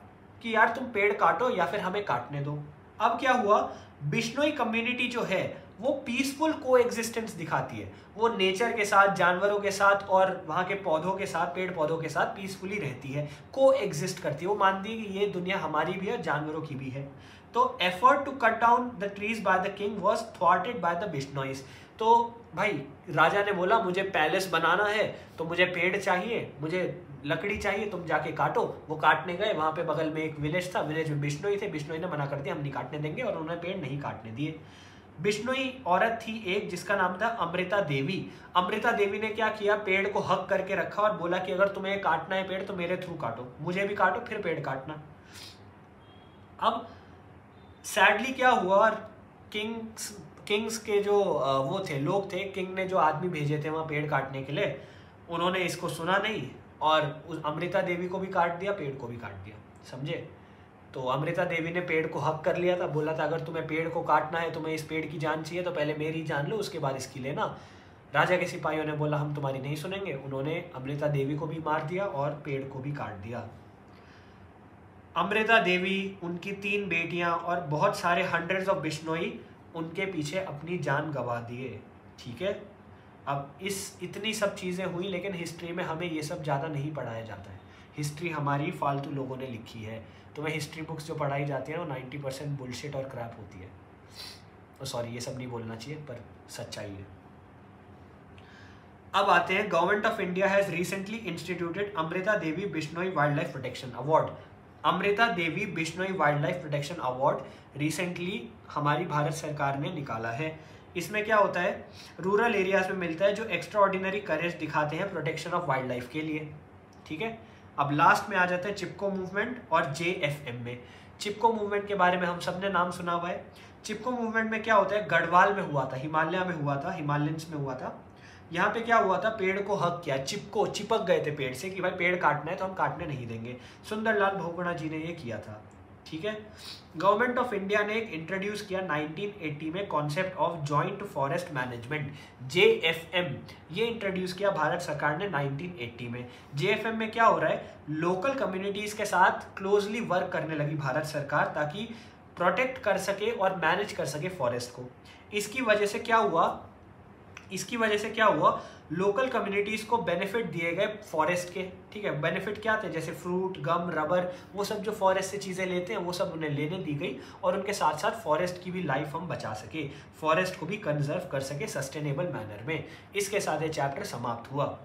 कि यार तुम पेड़ काटो या फिर हमें काटने दो। अब क्या हुआ, बिश्नोई कम्युनिटी जो है वो पीसफुल को एग्जिस्टेंस दिखाती है। वो नेचर के साथ, जानवरों के साथ और वहाँ के पौधों के साथ, पेड़ पौधों के साथ पीसफुली रहती है, को एग्जिस्ट करती है। वो मानती है कि ये दुनिया हमारी भी है और जानवरों की भी है। तो effort to cut down the trees by the king was thwarted by the Bishnois. तो भाई राजा ने बोला मुझे पैलेस बनाना है तो मुझे पेड़ चाहिए, मुझे लकड़ी चाहिए, तुम जाके काटो। वो काटने गए, वहाँ पे बगल में एक विलेज था, विलेज में बिश्नोई थे। बिश्नोई ने मना कर दिया, हम नहीं काटने देंगे, और उन्होंने पेड़ नहीं काटने दिए। बिश्नोई औरत थी एक जिसका नाम था अमृता देवी। अमृता देवी ने क्या किया, पेड़ को हक करके रखा और बोला कि अगर तुम्हें काटना है पेड़ तो मेरे थ्रू काटो, मुझे भी काटो फिर पेड़ काटना। अब सैडली क्या हुआ, किंग्स के जो वो थे, लोग थे, किंग ने जो आदमी भेजे थे वहाँ पेड़ काटने के लिए, उन्होंने इसको सुना नहीं और उस अमृता देवी को भी काट दिया, पेड़ को भी काट दिया। समझे? तो अमृता देवी ने पेड़ को हक कर लिया था, बोला था अगर तुम्हें पेड़ को काटना है, तुम्हें इस पेड़ की जान चाहिए तो पहले मेरी जान लो, उसके बाद इसकी लेना। राजा के सिपाहियों ने बोला हम तुम्हारी नहीं सुनेंगे, उन्होंने अमृता देवी को भी मार दिया और पेड़ को भी काट दिया। अमृता देवी, उनकी 3 बेटियां और बहुत सारे हंड्रेड्स ऑफ बिश्नोई उनके पीछे अपनी जान गंवा दिए। ठीक है, अब इतनी सब चीज़ें हुई, लेकिन हिस्ट्री में हमें ये सब ज़्यादा नहीं पढ़ाया जाता है। हिस्ट्री हमारी फालतू लोगों ने लिखी है। तुम्हें हिस्ट्री बुक्स जो पढ़ाई जाती है वो 90% बुलशिट और क्रैप होती है। सॉरी, ये सब नहीं बोलना चाहिए, पर सच्चाई है। अब आते हैं, government of India has recently instituted Amrita Devi Bishnoi wild life protection award. Amrita Devi Bishnoi wild life protection award recently हमारी भारत सरकार ने निकाला है। इसमें क्या होता है, रूरल एरियाज में मिलता है जो एक्स्ट्रा ऑर्डिनरी करेज दिखाते हैं प्रोटेक्शन ऑफ वाइल्ड लाइफ के लिए। ठीक है, अब लास्ट में आ जाता है चिपको मूवमेंट और JFM में। चिपको मूवमेंट के बारे में हम सब ने नाम सुना हुआ है। चिपको मूवमेंट में क्या होता है, गढ़वाल में हुआ था, हिमालय में हुआ था, हिमालयंस में हुआ था। यहाँ पे क्या हुआ था, पेड़ को हक किया, चिपक गए थे पेड़ से कि भाई पेड़ काटना है तो हम काटने नहीं देंगे। सुंदरलाल बहुगुणा जी ने ये किया था। ठीक है, गवर्नमेंट ऑफ इंडिया ने एक इंट्रोड्यूस किया 1980 में concept of joint forest management, JFM। ये इंट्रोड्यूस किया भारत सरकार ने 1980 में। JFM में क्या हो रहा है, लोकल कम्युनिटीज के साथ क्लोजली वर्क करने लगी भारत सरकार ताकि प्रोटेक्ट कर सके और मैनेज कर सके फॉरेस्ट को। इसकी वजह से क्या हुआ, लोकल कम्युनिटीज को बेनिफिट दिए गए फॉरेस्ट के। ठीक है, बेनिफिट क्या थे, जैसे फ्रूट, गम, रबर, वो सब जो फॉरेस्ट से चीज़ें लेते हैं वो सब उन्हें लेने दी गई, और उनके साथ साथ फॉरेस्ट की भी लाइफ हम बचा सके, फॉरेस्ट को भी कंजर्व कर सके सस्टेनेबल मैनर में। इसके साथ ये चैप्टर समाप्त हुआ।